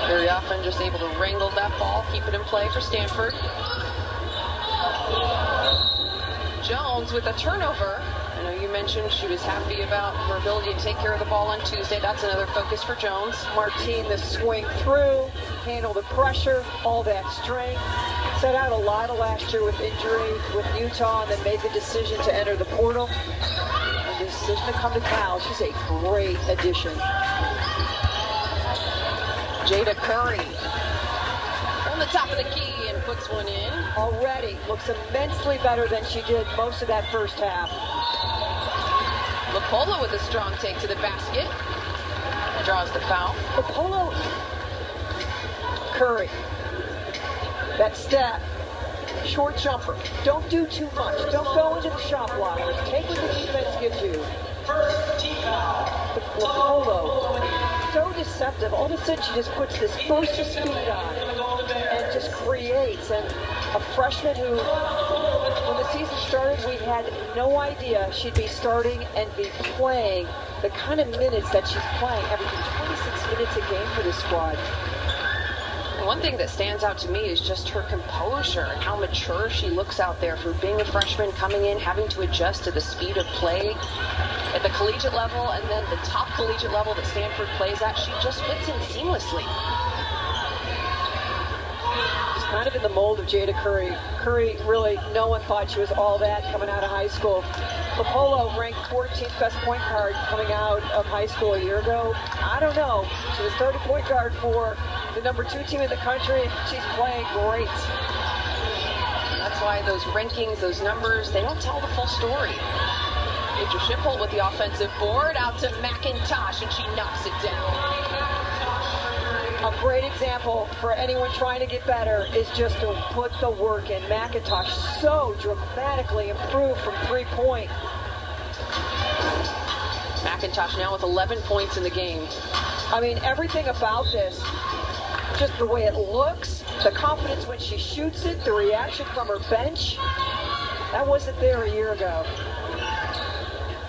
A: Very often just able to wrangle that ball, keep it in play for Stanford. Jones with a turnover. I know you mentioned she was happy about her ability to take care of the ball on Tuesday. That's another focus for Jones.
B: Martine, the swing through, handle the pressure, all that strength. Set out a lot of last year with injury with Utah and then made the decision to enter the portal. And the decision to come to Cal. She's a great addition.
A: Jada Curry on the top of the key and puts one in.
B: Already looks immensely better than she did most of that first half.
A: Lopolo with a strong take to the basket. Draws the foul.
B: Lopolo, Curry. That step, short jumper. Don't do too much. Don't go into the shot blockers. Take what the defense gives you. Lopolo, so deceptive. All of a sudden she just puts this burst of speed on and just creates. And a freshman who, when the season started, we had no idea she'd be starting and be playing the kind of minutes that she's playing, averaging 26 minutes a game for this squad.
A: One thing that stands out to me is just her composure and how mature she looks out there for being a freshman coming in, having to adjust to the speed of play at the collegiate level and then the top collegiate level that Stanford plays at. She just fits in seamlessly.
B: She's kind of in the mold of Jada Curry. Curry, really, no one thought she was all that coming out of high school. Lopolo ranked 14th best point guard coming out of high school a year ago. I don't know. She was starting point guard for the number 2 team in the country. She's playing great.
A: That's why those rankings, those numbers, they don't tell the full story. Major Shiphold with the offensive board out to McIntosh, and she knocks it down.
B: A great example for anyone trying to get better is just to put the work in. McIntosh so dramatically improved from 3-point.
A: McIntosh now with 11 points in the game.
B: I mean, everything about this, just the way it looks, the confidence when she shoots it, the reaction from her bench, that wasn't there a year ago.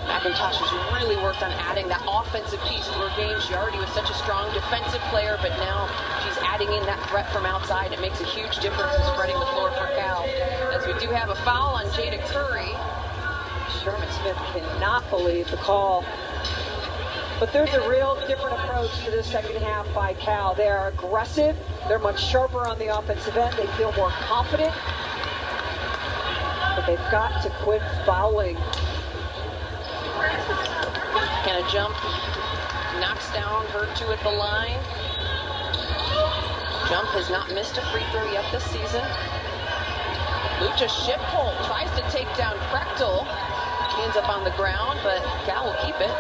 A: McIntosh has really worked on adding that offensive piece to her game. She already was such a strong defensive player, but now she's adding in that threat from outside. It makes a huge difference in spreading the floor for Cal. As we do have a foul on Jada Curry.
B: Sherman Smith cannot believe the call. But there's a real different approach to this second half by Cal. They are aggressive. They're much sharper on the offensive end. They feel more confident. But they've got to quit fouling.
A: Hannah Jump knocks down her 2 at the line. Jump has not missed a free throw yet this season. Lucha Shiphold tries to take down Prechtel. He ends up on the ground, but Cal will keep it.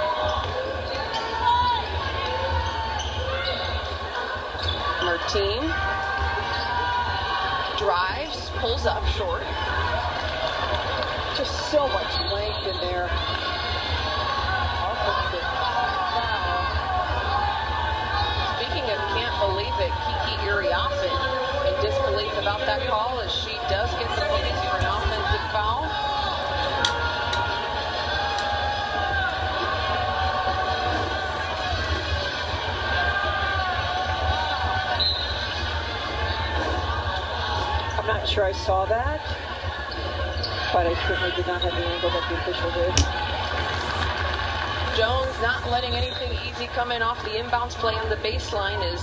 A: Martine drives, pulls up short.
B: Just so much length in there.
A: Speaking of can't believe it, Kiki Iriafen in disbelief about that call as she does get the points for an offensive foul.
B: I'm not sure I saw that, but I certainly did not have the angle that the official did.
A: Jones not letting anything easy come in off the inbounds play on the baseline as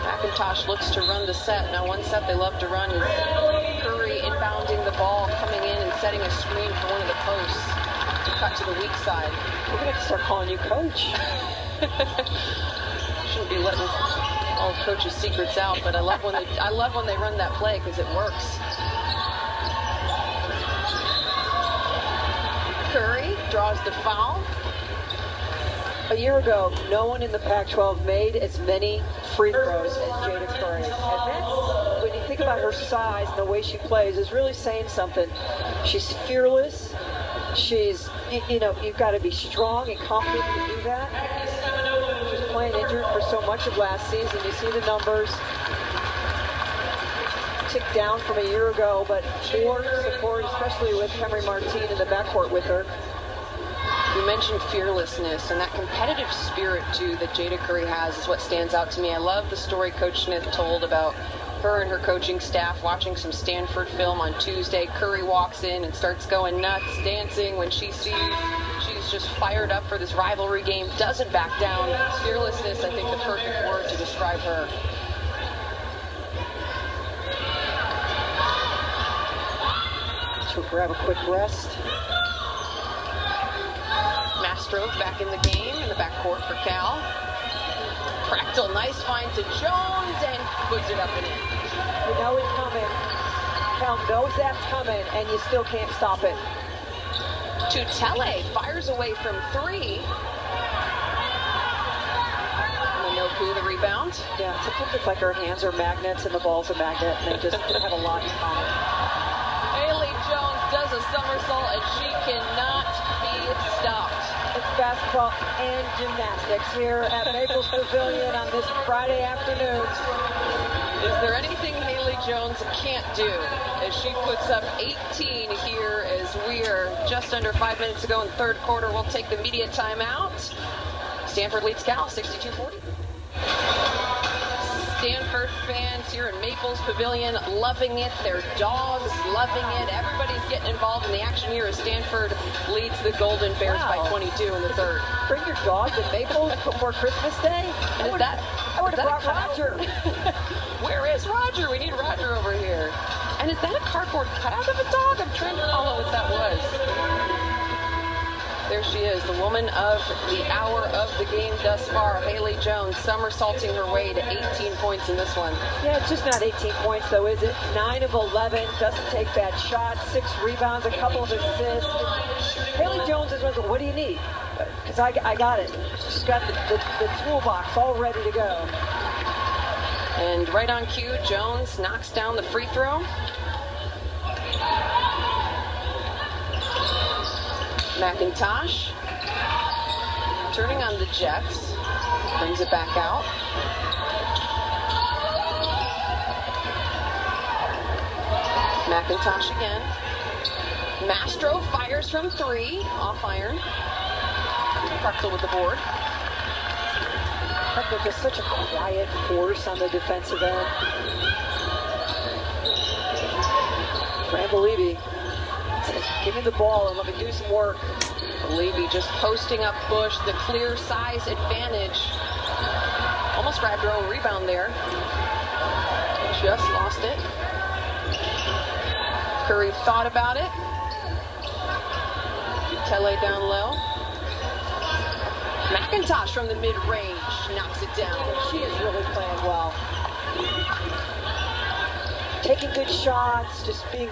A: McIntosh looks to run the set. Now one set they love to run is Curry inbounding the ball, coming in and setting a screen for one of the posts to cut to the weak side.
B: We're going to have to start calling you coach.
A: Shouldn't be letting all coaches' secrets out, but I love when they run that play because it works. Curry draws the foul.
B: A year ago, no one in the Pac-12 made as many free throws as Jada Curry. And that's, when you think about her size and the way she plays, is really saying something. She's fearless. She's, you've got to be strong and confident to do that. She's playing injured for so much of last season. You see the numbers tick down from a year ago, but more support, especially with Henry Martin in the backcourt with her.
A: You mentioned fearlessness, and that competitive spirit, too, that Jada Curry has is what stands out to me. I love the story Coach Smith told about her and her coaching staff watching some Stanford film on Tuesday. Curry walks in and starts going nuts, dancing when she sees she's just fired up for this rivalry game, doesn't back down. Fearlessness, I think, the perfect word to describe her.
B: She'll grab a quick rest.
A: Mastro back in the game in the backcourt for Cal. Practical, nice find to Jones and puts it up and in.
B: You know it's coming. Cal knows that's coming, and you still can't stop it.
A: Tutele fires away from three. Minoku the rebound.
B: Yeah, sometimes it's like her hands are magnets and the ball's a magnet, and they just have a lot in common.
A: Haley Jones does a somersault, and she cannot be stopped.
B: It's basketball and gymnastics here at Maples Pavilion on this Friday afternoon.
A: Is there anything Haley Jones can't do as she puts up 18 here as we are just under 5 minutes to go in the third quarter? We'll take the media timeout. Stanford leads Cal 62-40. Stanford fans here in Maples Pavilion loving it. Their dogs loving it. Everybody's getting involved in the action here as Stanford leads the Golden Bears by 22 in the third.
B: Bring your dog to Maples before Christmas Day? I would have brought Roger.
A: Where is Roger? We need Roger over here. And is that a cardboard cutout of a dog? I'm trying to follow what that was. There she is, the woman of the hour of the game thus far, Haley Jones, somersaulting her way to 18 points in this one.
B: Yeah, it's just not 18 points, though, is it? 9 of 11, doesn't take bad shots, 6 rebounds, a couple of assists. Haley Jones is, what do you need? Because I got it. She's got the toolbox all ready to go.
A: And right on cue, Jones knocks down the free throw. McIntosh turning on the Jets, brings it back out. McIntosh again. Mastro fires from three, off iron. Prexel with the board.
B: Prexel just such a quiet force on the defensive end. Fran Levy. Give me the ball and let me do some work.
A: Levy just posting up Bush, the clear size advantage. Almost grabbed her own rebound there. Just lost it. Curry thought about it. Tele down low. McIntosh from the mid-range knocks it down.
B: She is really playing well. Taking good shots, just being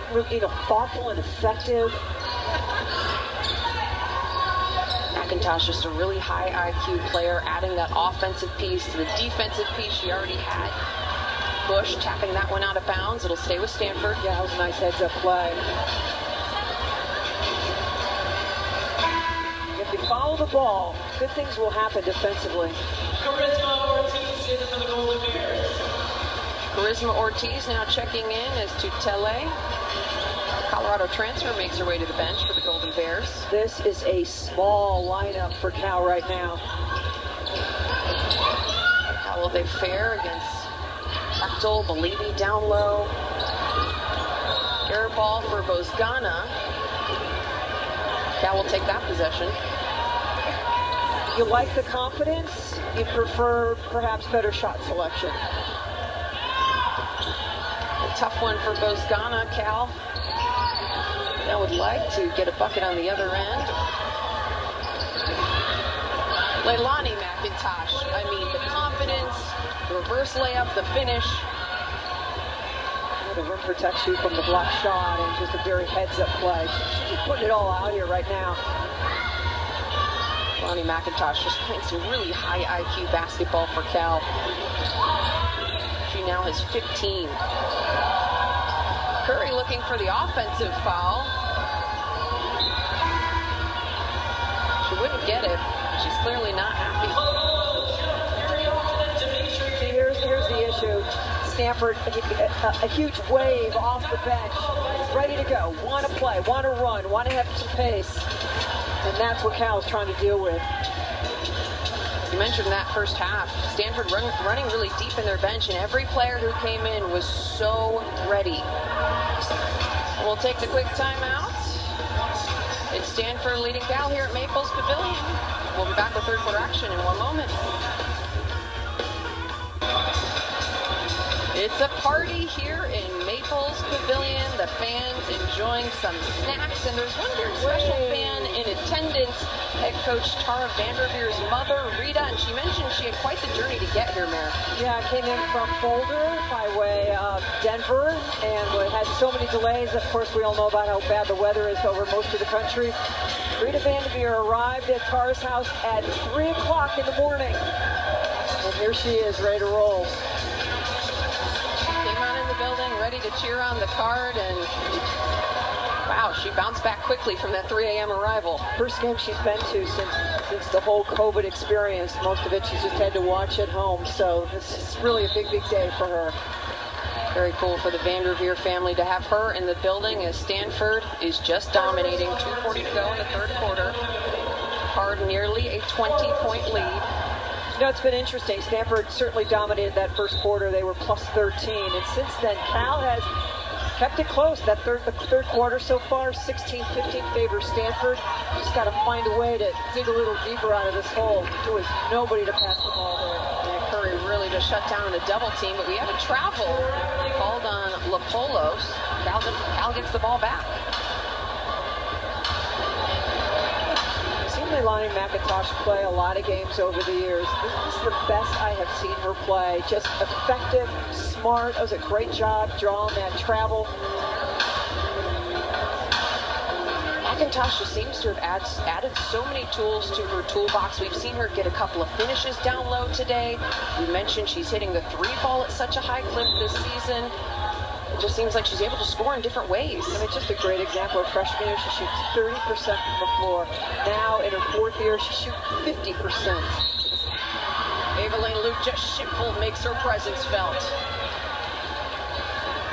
B: thoughtful and effective.
A: McIntosh just a really high IQ player, adding that offensive piece to the defensive piece she already had. Bush tapping that one out of bounds. It'll stay with Stanford.
B: Yeah, that was a nice heads-up play. the ball, good things will happen defensively.
A: Charisma Ortiz now checking in as Tutele. Colorado transfer makes her way to the bench for the Golden Bears.
B: This is a small lineup for Cal right now.
A: How will they fare against Bechtel, Bellini down low? Air ball for Bozgana. Cal will take that possession.
B: You like the confidence, you prefer perhaps better shot selection.
A: A tough one for Bozgana. Cal I would like to get a bucket on the other end. Leilani McIntosh. I mean, the confidence, the reverse layup, the finish.
B: The rim protects you from the block shot and just a very heads-up play. She's putting it all out here right now.
A: Leilani McIntosh just playing some really high IQ basketball for Cal. She now has 15. Curry looking for the offensive foul. She wouldn't get it. She's clearly not happy.
B: See, here's the issue. Stanford, a huge wave off the bench, ready to go, want to play, want to run, want to have some pace. And that's what Cal's trying to deal with.
A: You mentioned that first half. Stanford running really deep in their bench, and every player who came in was so ready. We'll take the quick timeout. It's Stanford leading Cal here at Maples Pavilion. We'll be back with third quarter action in one moment. It's a party here in Maples Pavilion. The fans enjoying some snacks, and there's one very special fan in attendance. Head coach Tara Vanderveer's mother, Rita, and she mentioned she had quite the journey to get here, Mayor.
B: Yeah, I came in from Boulder by way of Denver, and we had so many delays. Of course, we all know about how bad the weather is over most of the country. Rita Vanderveer arrived at Tara's house at 3 o'clock in the morning, and here she is, ready to roll.
A: Building, ready to cheer on the card, and wow, she bounced back quickly from that 3 a.m. arrival.
B: First game she's been to since the whole COVID experience. Most of it she's just had to watch at home, so this is really a big day for her.
A: Very cool for the Vanderveer family to have her in the building as Stanford is just dominating. 2:40 to go in the third quarter. Card nearly a 20-point lead.
B: You know, it's been interesting. Stanford certainly dominated that first quarter. They were plus 13. And since then, Cal has kept it close. The third quarter so far, 16-15 favors Stanford. Just got to find a way to dig a little deeper out of this hole. There was nobody to pass the ball there.
A: And Curry really just shut down the double team, but we have a travel called on Lapolos. Cal gets the ball back.
B: Leilani McIntosh play a lot of games over the years. This is the best I have seen her play. Just effective, smart. That was a great job drawing that travel.
A: McIntosh just seems to have added so many tools to her toolbox. We've seen her get a couple of finishes down low today. We mentioned she's hitting the three ball at such a high clip this season. It just seems like she's able to score in different ways.
B: I mean, just a great example of freshman year. She shoots 30% from the floor. Now, in her fourth year, she shoots 50%.
A: Evelyn Luja-Schipple makes her presence felt.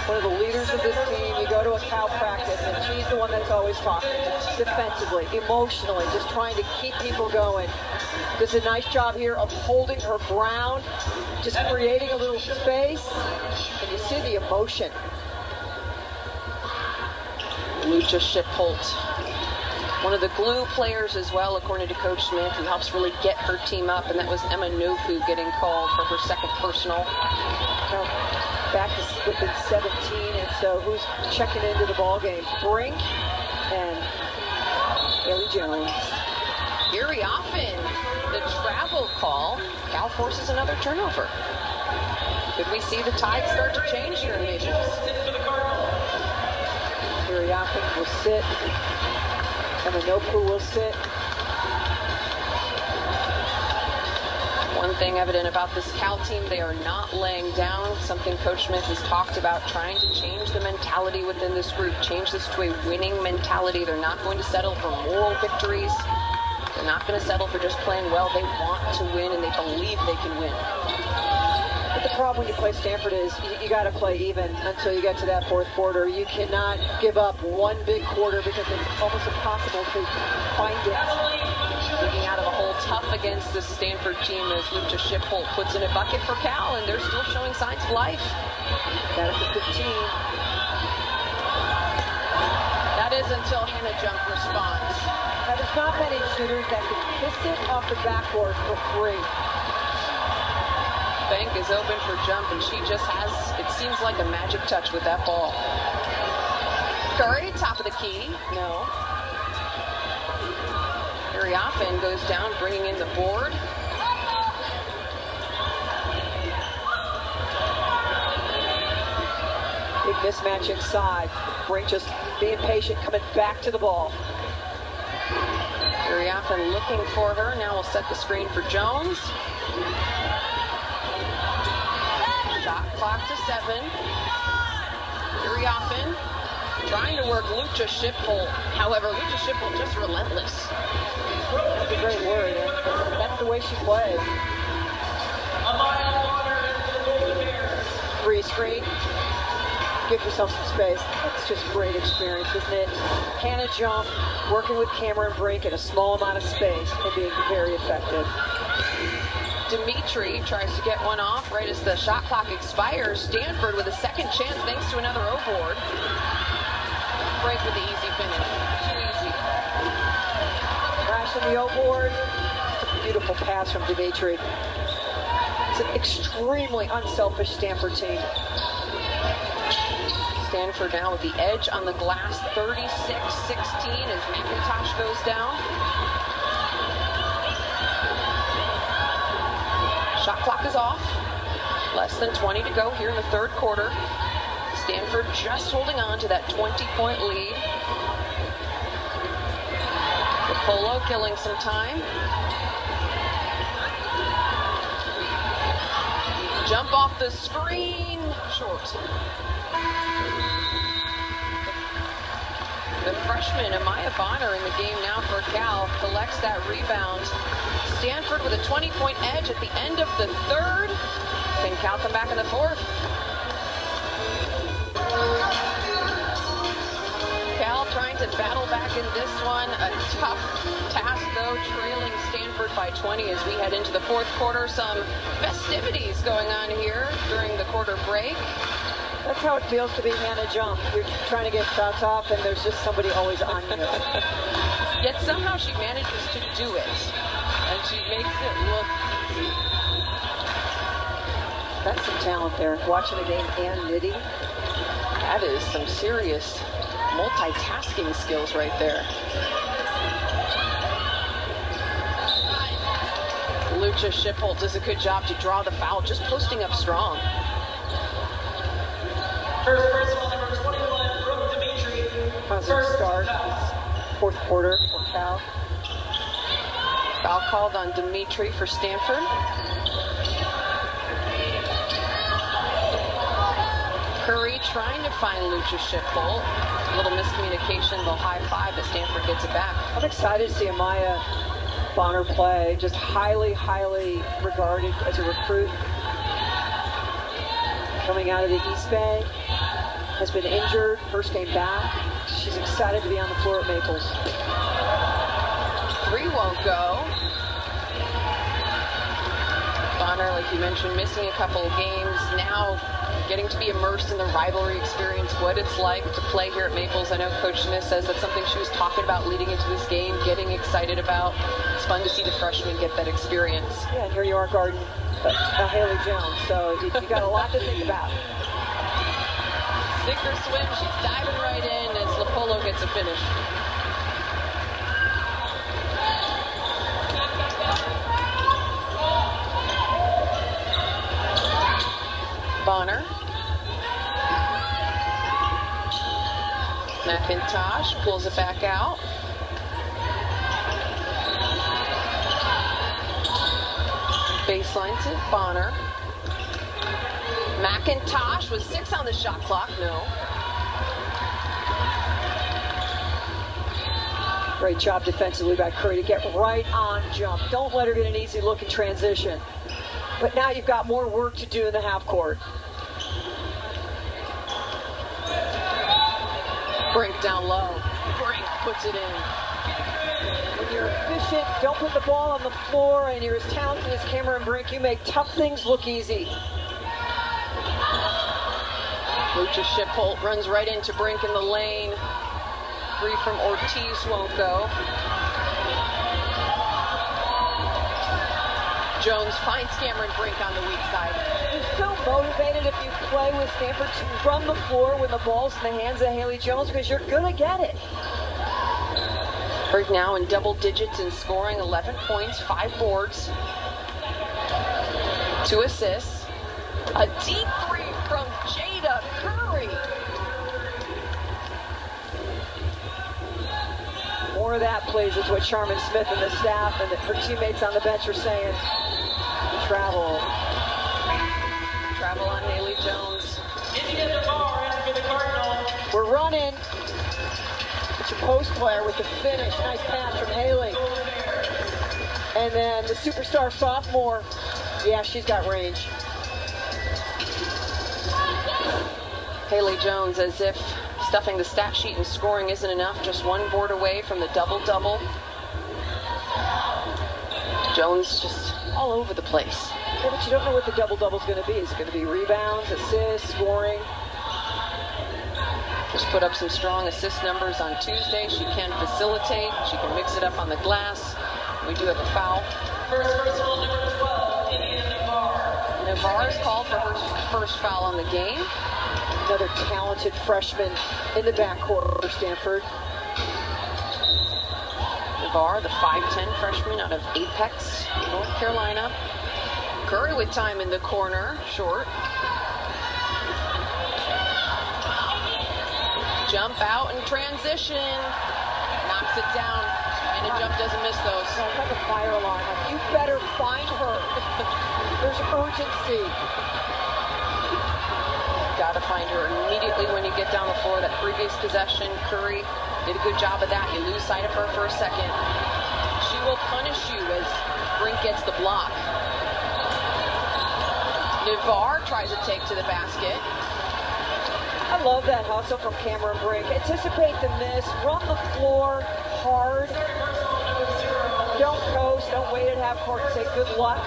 B: One of the leaders of this team. You go to a Cal practice, and she's the one that's always talking. Defensively, emotionally, just trying to keep people going. Does a nice job here of holding her ground, just creating a little space, and you see the emotion.
A: Luja-Schipple, one of the glue players as well, according to Coach Smith, who helps really get her team up, and that was Emma Noku getting called for her second personal.
B: Back to within 17, and so who's checking into the ball game? Brink and Haley Jones.
A: Very often, the travel call, Cal forces another turnover. Could we see the tide start to change here in Maples?
B: Very often will sit. Emanoku will sit.
A: One thing evident about this Cal team, they are not laying down. Something Coach Smith has talked about, trying to change the mentality within this group, change this to a winning mentality. They're not going to settle for moral victories. They're not going to settle for just playing well. They want to win, and they believe they can win.
B: But the problem when you play Stanford is you got to play even until you get to that fourth quarter. You cannot give up one big quarter because it's almost impossible to find it.
A: Digging out of the hole tough against the Stanford team as Lucha Shipholt puts in a bucket for Cal, and they're still showing signs of life.
B: Got it for 15.
A: That is until Hannah Jump responds.
B: Now, there's not many shooters that can kiss it off the backboard for free.
A: Bank is open for Jump, and she just has, it seems like a magic touch with that ball. Curry, top of the key. No. Very often goes down, bringing in the board.
B: Big mismatch inside. Brink just being patient, coming back to the ball.
A: Very often looking for her. Now we'll set the screen for Jones. Shot clock to 7. Very often trying to work Lucha Shipholt. However, Lucha Shipholt just relentless.
B: That's a great word. That's the way she plays. Free screen. Give yourself some space. That's just great experience, isn't it? Hannah Jump, working with Cameron Brink in a small amount of space and being very effective.
A: Dimitri tries to get one off right as the shot clock expires. Stanford with a second chance thanks to another O-board. Break with the easy finish. Too easy.
B: Crash on the O-board. It's a beautiful pass from Dimitri. It's an extremely unselfish Stanford team.
A: Stanford now with the edge on the glass, 36-16 as McIntosh goes down. Shot clock is off. Less than 20 to go here in the third quarter. Stanford just holding on to that 20-point lead. Polo killing some time. Jump off the screen. Short. The freshman, Amaya Bonner, in the game now for Cal, collects that rebound. Stanford with a 20-point edge at the end of the third. Can Cal come back in the fourth? Cal trying to battle back in this one. A tough task, though, trailing Stanford by 20 as we head into the fourth quarter. Some festivities going on here during the quarter break.
B: That's how it feels to be Hannah Jump. You're trying to get shots off, and there's just somebody always on you.
A: Yet somehow she manages to do it, and she makes it look easy.
B: That's some talent there. Watching the game and knitting.
A: That is some serious multitasking skills right there. Lucha Shipholt does a good job to draw the foul, just posting up strong.
G: First personal, number 21, Brooke Dimitri.
B: Positive start this fourth quarter for Cal.
A: Foul called on Dimitri for Stanford. Curry trying to find Lucha Shipholt. A little miscommunication, they'll high five, but Stanford gets it back.
B: I'm excited to see Amaya Bonner play. Just highly, highly regarded as a recruit. Coming out of the East Bay. Has been injured, first game back. She's excited to be on the floor at Maples.
A: 3 won't go. Bonner, like you mentioned, missing a couple of games. Now getting to be immersed in the rivalry experience, what it's like to play here at Maples. I know Coach Smith says that's something she was talking about leading into this game, getting excited about. It's fun to see the freshmen get that experience.
B: Yeah, and here you are guarding Haley Jones, so you got a lot to think about.
A: Sink or swim, she's diving right in as Lopolo gets a finish. Bonner. McIntosh pulls it back out. Baseline to Bonner. McIntosh with 6 on the shot clock. No.
B: Great job defensively by Curry to get right on jump. Don't let her get an easy look in transition. But now you've got more work to do in the half court.
A: Brink down low. Brink puts it in.
B: When you're efficient, don't put the ball on the floor, and you're as talented as Cameron Brink, you make tough things look easy.
A: Lucha Shipholt runs right into Brink in the lane. Three from Ortiz won't go. Jones finds Cameron Brink on the weak side.
B: You're so motivated if you play with Stanford to run the floor when the ball's in the hands of Haley Jones because you're going to get it.
A: Brink now in double digits in scoring, 11 points, 5 boards, 2 assists. A deep three from Jada Curry.
B: More of that, please, is what Sharman Smith and the staff and her teammates on the bench are saying. Travel.
A: Travel on Haley Jones.
B: We're running. It's your post player with the finish. Nice pass from Haley. And then the superstar sophomore. Yeah, she's got range.
A: Haley Jones, as if stuffing the stat sheet and scoring isn't enough, just 1 board away from the double-double. Jones just all over the place.
B: Yeah, but you don't know what the double-double's going to be. Is it going to be rebounds, assists, scoring?
A: Just put up some strong assist numbers on Tuesday. She can facilitate. She can mix it up on the glass. We do have a foul.
G: First personal, number 12, Indiana Navarre.
A: Navarre is called for her first foul on the game.
B: Another talented freshman in the backcourt for Stanford.
A: Navarre, the 5'10 freshman out of Apex, North Carolina. Curry with time in the corner, short. Jump out and transition. Knocks it down. And a jump doesn't miss those.
B: Sounds like a fire alarm. You better find her. There's urgency.
A: Got to find her immediately when you get down the floor. That previous possession, Curry did a good job of that. You lose sight of her for a second. She will punish you as Brink gets the block. Navarre tries to take to the basket.
B: I love that hustle from Cameron Brink. Anticipate the miss. Run the floor hard. Don't coast. Don't wait at half court and say good luck.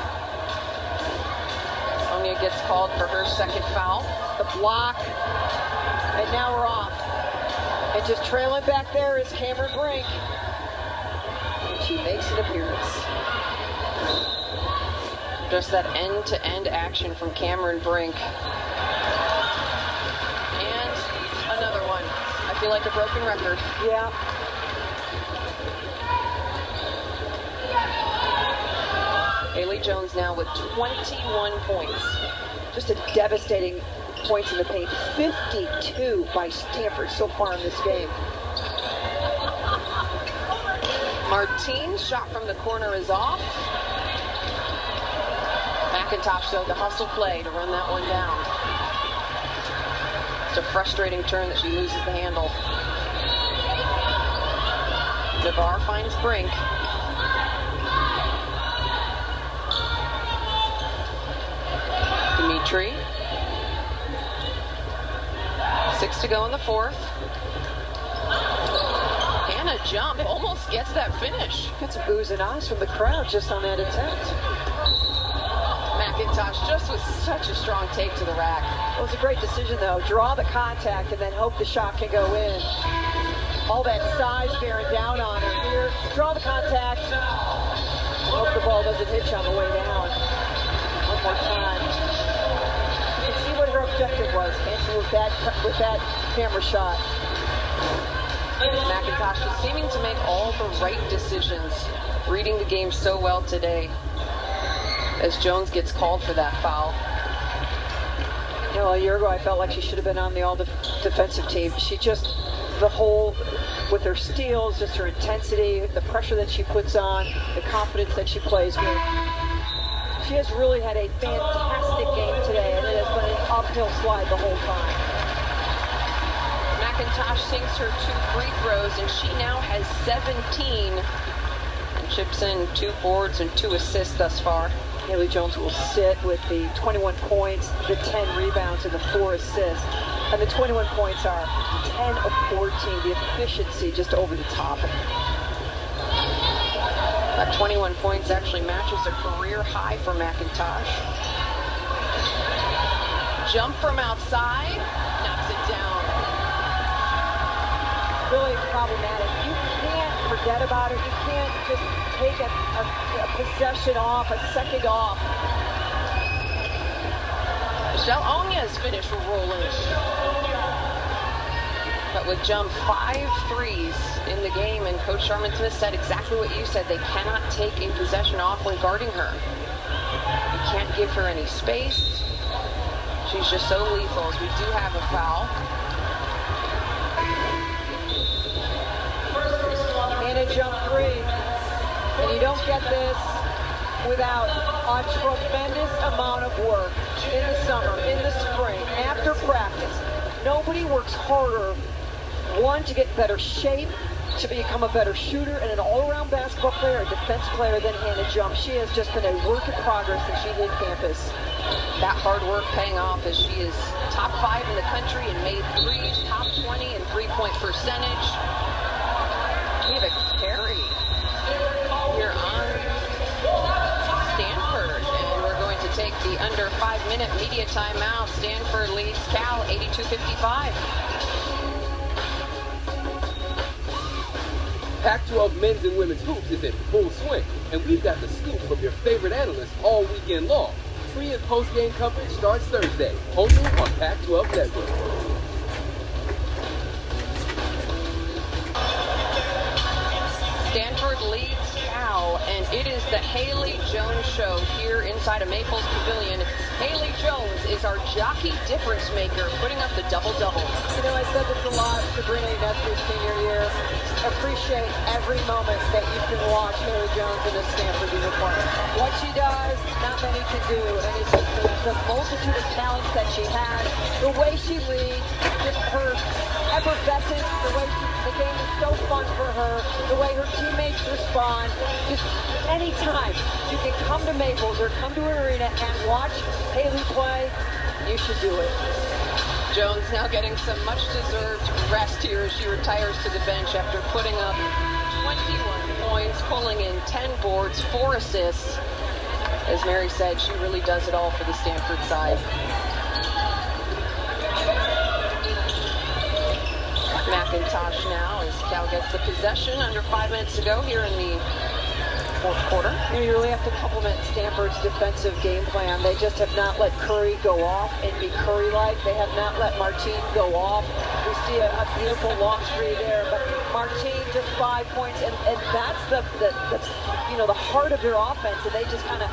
A: Sonia gets called for her second foul.
B: The block. And now we're off. And just trailing back there is Cameron Brink. And she makes an appearance.
A: Just that end-to-end action from Cameron Brink. And another one. I feel like a broken record.
B: Yeah.
A: Haley Jones now with 21 points.
B: Just a devastating points in the paint. 52 by Stanford so far in this game.
A: Martine's shot from the corner is off. McIntosh, though, the hustle play to run that one down. It's a frustrating turn that she loses the handle. Navarre finds Brink. Dimitri. 6 to go in the fourth. And a jump, almost gets that finish.
B: Got some oohs and ahs from the crowd just on that attempt.
A: McIntosh just with such a strong take to the rack.
B: Well, it was a great decision, though. Draw the contact and then hope the shot can go in. All that size bearing down on her here. Draw the contact. Hope the ball doesn't hitch on the way down. One more time. You can see what her objective was. Answer with that camera shot.
A: McIntosh is seeming to make all the right decisions. Reading the game so well today. As Jones gets called for that foul.
B: You know, a year ago I felt like she should have been on the all-defensive team. She just, the whole, with her steals, just her intensity, the pressure that she puts on, the confidence that she plays with. She has really had a fantastic game today, and it has been an uphill slide the whole time.
A: McIntosh sinks her 2 free throws, and she now has 17 and chips in 2 boards and 2 assists thus far.
B: Haley Jones will sit with the 21 points, the 10 rebounds, and the 4 assists. And the 21 points are 10 of 14. The efficiency just over the top.
A: That 21 points actually matches a career high for McIntosh. Jump from outside, knocks it down.
B: Really problematic. You can't forget about it. You can't just take a possession off, a second off.
A: Michelle Onya's finished rolling. But with jump 5 threes in the game, and Coach Sharman-Smith said exactly what you said. They cannot take a possession off when guarding her. You can't give her any space. She's just so lethal, as we do have a foul.
B: And a jump 3. And you don't get this without a tremendous amount of work in the summer, in the spring, after practice. Nobody works harder, one, to get in better shape, to become a better shooter and an all-around basketball player, a defense player than Hannah Jump. She has just been a work in progress since she hit campus.
A: That hard work paying off, as she is top 5 in the country in made threes, top 20 in three-point percentage. We have a carry here on Stanford, and we're going to take the under 5-minute media timeout. Stanford leads Cal 82-55.
H: Pac-12 men's and women's hoops is in full swing, and we've got the scoop from your favorite analysts all weekend long. Pre- and post-game coverage starts Thursday, only on Pac-12 Network.
A: Stanford leads Cal, and it is the Haley Jones show here inside of Maples Pavilion. Haley Jones is our jockey difference maker, putting up the double-double.
B: You know, I said this a lot to Brene Nestor's senior year. Appreciate every moment that you can watch Haley Jones in a Stanford uniform. What she does, not many can do, and it's the multitude of talents that she has, the way she leads, just her effervescence, the way the game is so fun for her, the way her teammates respond. Just anytime you can come to Maples or come to an arena and watch Haley play, you should do it.
A: Jones now getting some much-deserved rest here as she retires to the bench after putting up 21 points, pulling in 10 boards, 4 assists. As Mary said, she really does it all for the Stanford side. McIntosh now as Cal gets the possession. Under 5 minutes to go here in the fourth quarter.
B: You really have to compliment Stanford's defensive game plan. They just have not let Curry go off and be Curry-like. They have not let Martine go off. We see a beautiful long three there, but Martine just 5 points, and that's the heart of their offense, and they just kind of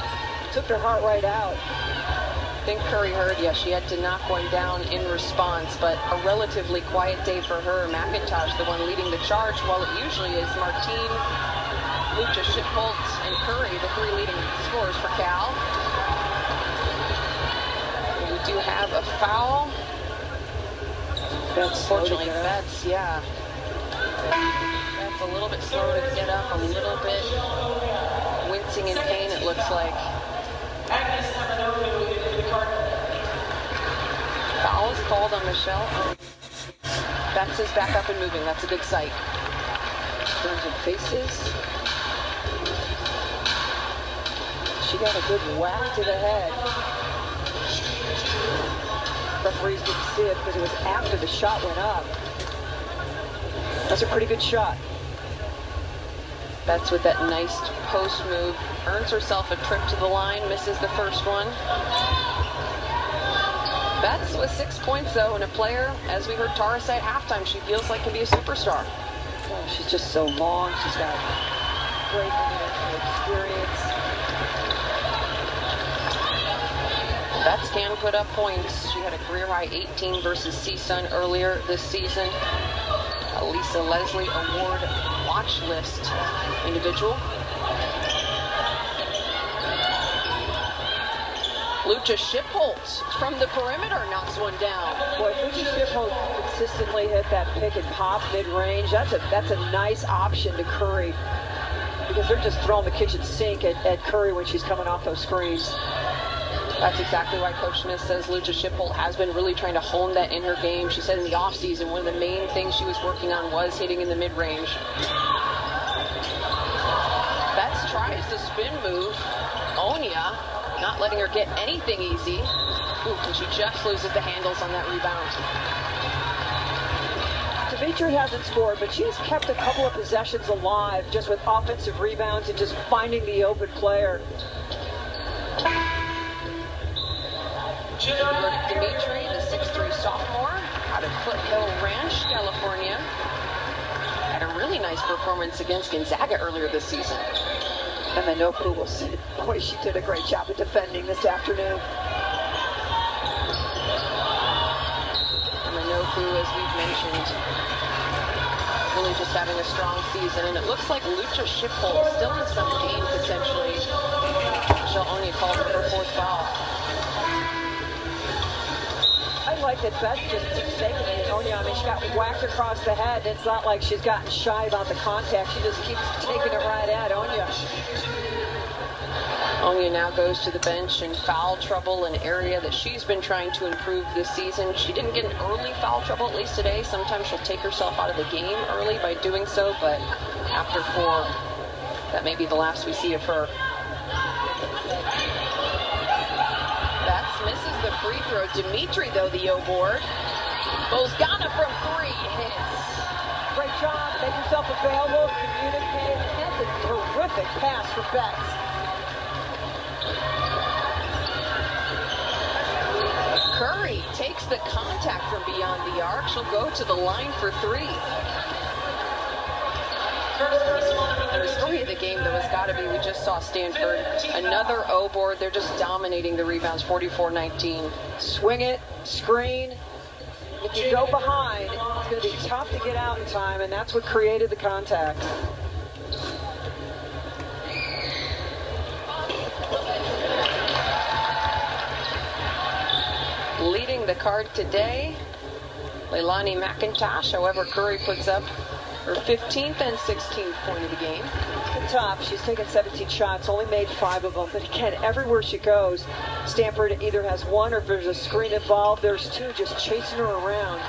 B: took their heart right out.
A: I think Curry heard, yes, she had to knock one down in response, but a relatively quiet day for her. McIntosh, the one leading the charge, while it usually is Martine, Lucha, Shipholtz, and Curry, the 3 leading scorers for Cal. We do have a foul. Unfortunately, Betts, yeah. That's a little bit slow to get up, a little bit wincing in pain, it looks like. Foul is called on Michelle. Betts is back up and moving. That's a good sight.
B: Turns and faces. She got a good whack to the head. Referees didn't see it because it was after the shot went up. That's a pretty good shot.
A: Betts with that nice post move. Earns herself a trip to the line. Misses the first one. Betts with 6 points, though, and a player, as we heard Tara say at halftime, she feels like can be a superstar.
B: Oh, she's just so long. She's got great experience.
A: Betts can put up points. She had a career-high 18 versus CSUN earlier this season. A Lisa Leslie Award watch list individual. Lucha Shipholt from the perimeter knocks one down.
B: Boy, Lucha Shipholt consistently hit that pick and pop mid-range. That's a nice option to Curry, because they're just throwing the kitchen sink at Curry when she's coming off those screens.
A: That's exactly why Coach Smith says Lucha Shipholt has been really trying to hone that in her game. She said in the offseason one of the main things she was working on was hitting in the mid-range. Betts tries the spin move. Onya not letting her get anything easy. Ooh, and she just loses the handles on that rebound.
B: Dimitri hasn't scored, but she's kept a couple of possessions alive just with offensive rebounds and just finding the open player.
A: Dimitri, the 6'3 sophomore out of Foothill Ranch, California, had a really nice performance against Gonzaga earlier this season.
B: And Manoku will see. Boy, she did a great job of defending this afternoon.
A: Manoku, as we've mentioned, really just having a strong season. And it looks like Lucha Shipholt still in some game potentially. Michelle Onya called for her fourth foul.
B: I like that Beth just keeps taking it. Onya, I mean, she got whacked across the head. It's not like she's gotten shy about the contact. She just keeps taking it right at Onya.
A: Onya now goes to the bench in foul trouble, an area that she's been trying to improve this season. She didn't get an early foul trouble, at least today. Sometimes she'll take herself out of the game early by doing so, but after 4, that may be the last we see of her. Betts misses the free throw. Dimitri, though, the O board. Bozgana from 3 hits.
B: Great job. Make yourself available, communicate. That's a terrific pass for Betts.
A: Curry takes the contact from beyond the arc. She'll go to the line for 3. The story of the game, though, has got to be, we just saw Stanford. Another O board. They're just dominating the rebounds, 44-19.
B: Swing it, screen. If you go behind, it's going to be tough to get out in time, and that's what created the contact.
A: Leading the card today, Leilani McIntosh. However, Curry puts up her 15th and 16th point of the game.
B: At the top, she's taken 17 shots, only made 5 of them. But again, everywhere she goes, Stanford either has 1 or if there's a screen involved, there's 2 just chasing her around.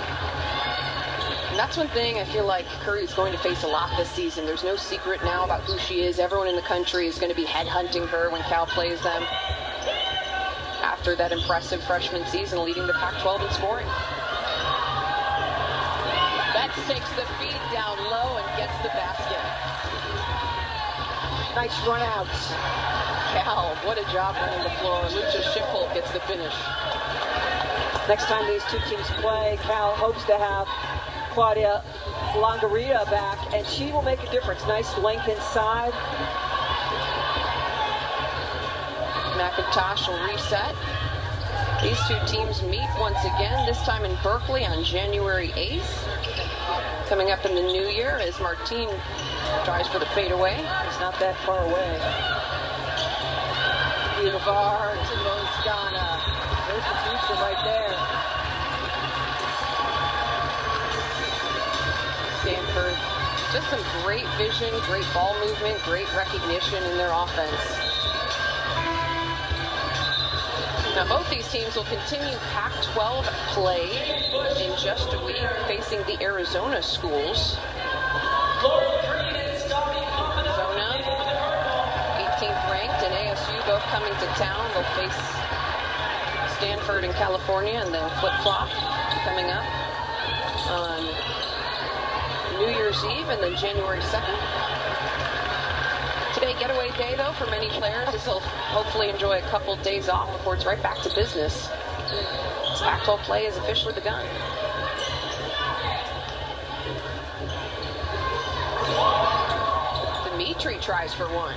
A: And that's one thing I feel like Curry's going to face a lot this season. There's no secret now about who she is. Everyone in the country is going to be headhunting her when Cal plays them. After that impressive freshman season, leading the Pac-12 in scoring. Betts takes the feed down low and gets the basket.
B: Nice run out.
A: Cal, what a job running the floor. Lucha Shipholt gets the finish.
B: Next time these 2 teams play, Cal hopes to have Claudia Longoria back, and she will make a difference. Nice length inside.
A: McIntosh will reset. These 2 teams meet once again, this time in Berkeley on January 8th. Coming up in the new year as Martine tries for the fadeaway.
B: It's not that far away.
A: Boulevard to Bozgana.
B: There's the future right there.
A: Stanford, just some great vision, great ball movement, great recognition in their offense. Now, both these teams will continue Pac-12 play in just a week, facing the Arizona schools. Arizona, 18th ranked, and ASU both coming to town. They'll face Stanford in California, and then flip-flop coming up on New Year's Eve, and then January 2nd. Today, getaway day, though, for many players. This will hopefully enjoy a couple days off before it's right back to business. Pac-12 play has officially begun. Dimitri tries for 1.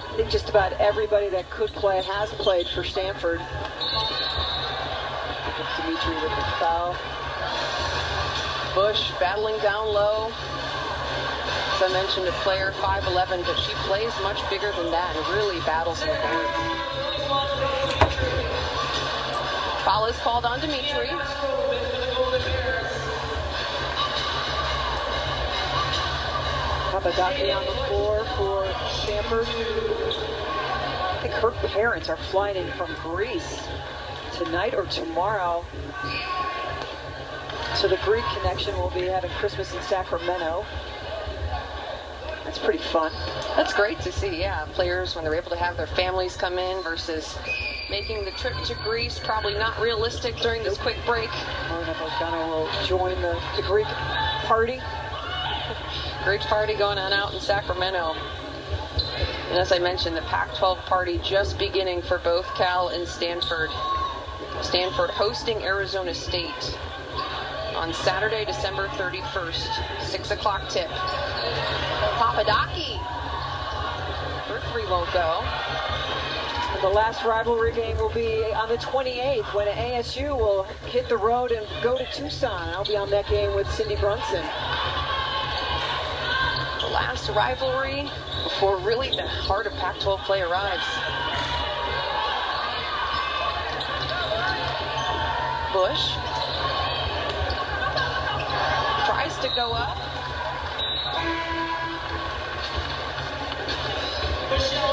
B: I think just about everybody that could play has played for Stanford. Dimitri with the foul.
A: Bush battling down low. As I mentioned, a player 5'11", but she plays much bigger than that and really battles in the boards. Foul is called on Dimitri.
B: Papadaki on the floor for Stanford. I think her parents are flying in from Greece tonight or tomorrow. So the Greek connection will be having Christmas in Sacramento. That's pretty fun.
A: That's great to see, yeah. Players, when they're able to have their families come in versus making the trip to Greece, probably not realistic during this quick break.
B: Marina Bogdano will join the Greek party.
A: Great party going on out in Sacramento. And as I mentioned, the Pac-12 party just beginning for both Cal and Stanford. Stanford hosting Arizona State on Saturday, December 31st, 6 o'clock tip. Papadaki. Her three won't go.
B: And the last rivalry game will be on the 28th when ASU will hit the road and go to Tucson. I'll be on that game with Cindy Brunson.
A: The last rivalry before really the heart of Pac-12 play arrives. Bush tries to go up.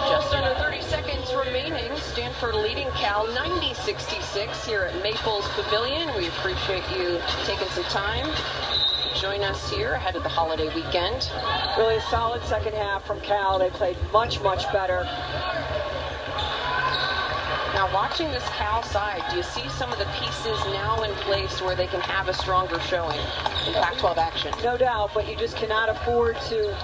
A: Just under 30 seconds remaining. Stanford leading Cal 90-66 here at Maples Pavilion. We appreciate you taking some time to join us here ahead of the holiday weekend.
B: Really a solid second half from Cal. They played much, much better.
A: Now watching this Cal side, do you see some of the pieces now in place where they can have a stronger showing in Pac-12 action?
B: No doubt, but you just cannot afford to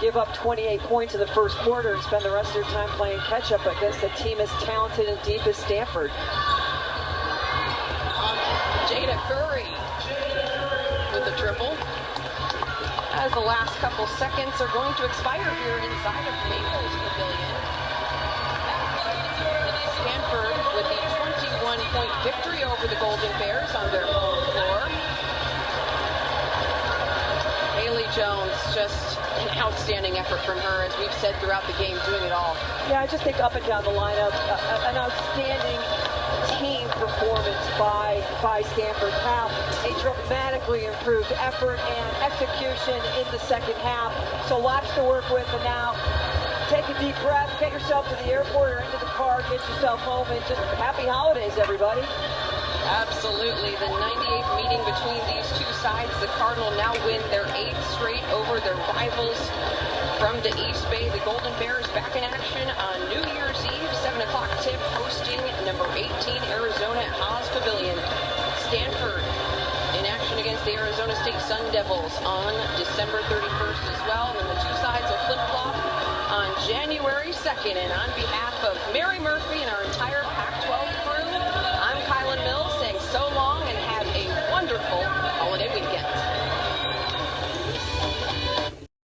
B: give up 28 points in the first quarter and spend the rest of your time playing catch-up against a team as talented and deep as Stanford.
A: Jada Curry with the triple. As the last couple seconds are going to expire here inside of Maples Pavilion. Stanford with the 21-point victory over the Golden Bears on their home floor. Haley Jones, just an outstanding effort from her, as we've said throughout the game, doing it all.
B: Yeah, I just think up and down the lineup, an outstanding team performance by Stanford. Cal, a dramatically improved effort and execution in the second half. So lots to work with, and now take a deep breath, get yourself to the airport or into the car, get yourself home, and just happy holidays, everybody.
A: Absolutely. The 98th meeting between these two sides. The Cardinal now win their 8th straight over their rivals from the East Bay. The Golden Bears back in action on New Year's Eve, 7 o'clock tip, hosting number 18 Arizona at Haas Pavilion. Stanford in action against the Arizona State Sun Devils on December 31st as well. And then the two sides will flip-flop on January 2nd. And on behalf of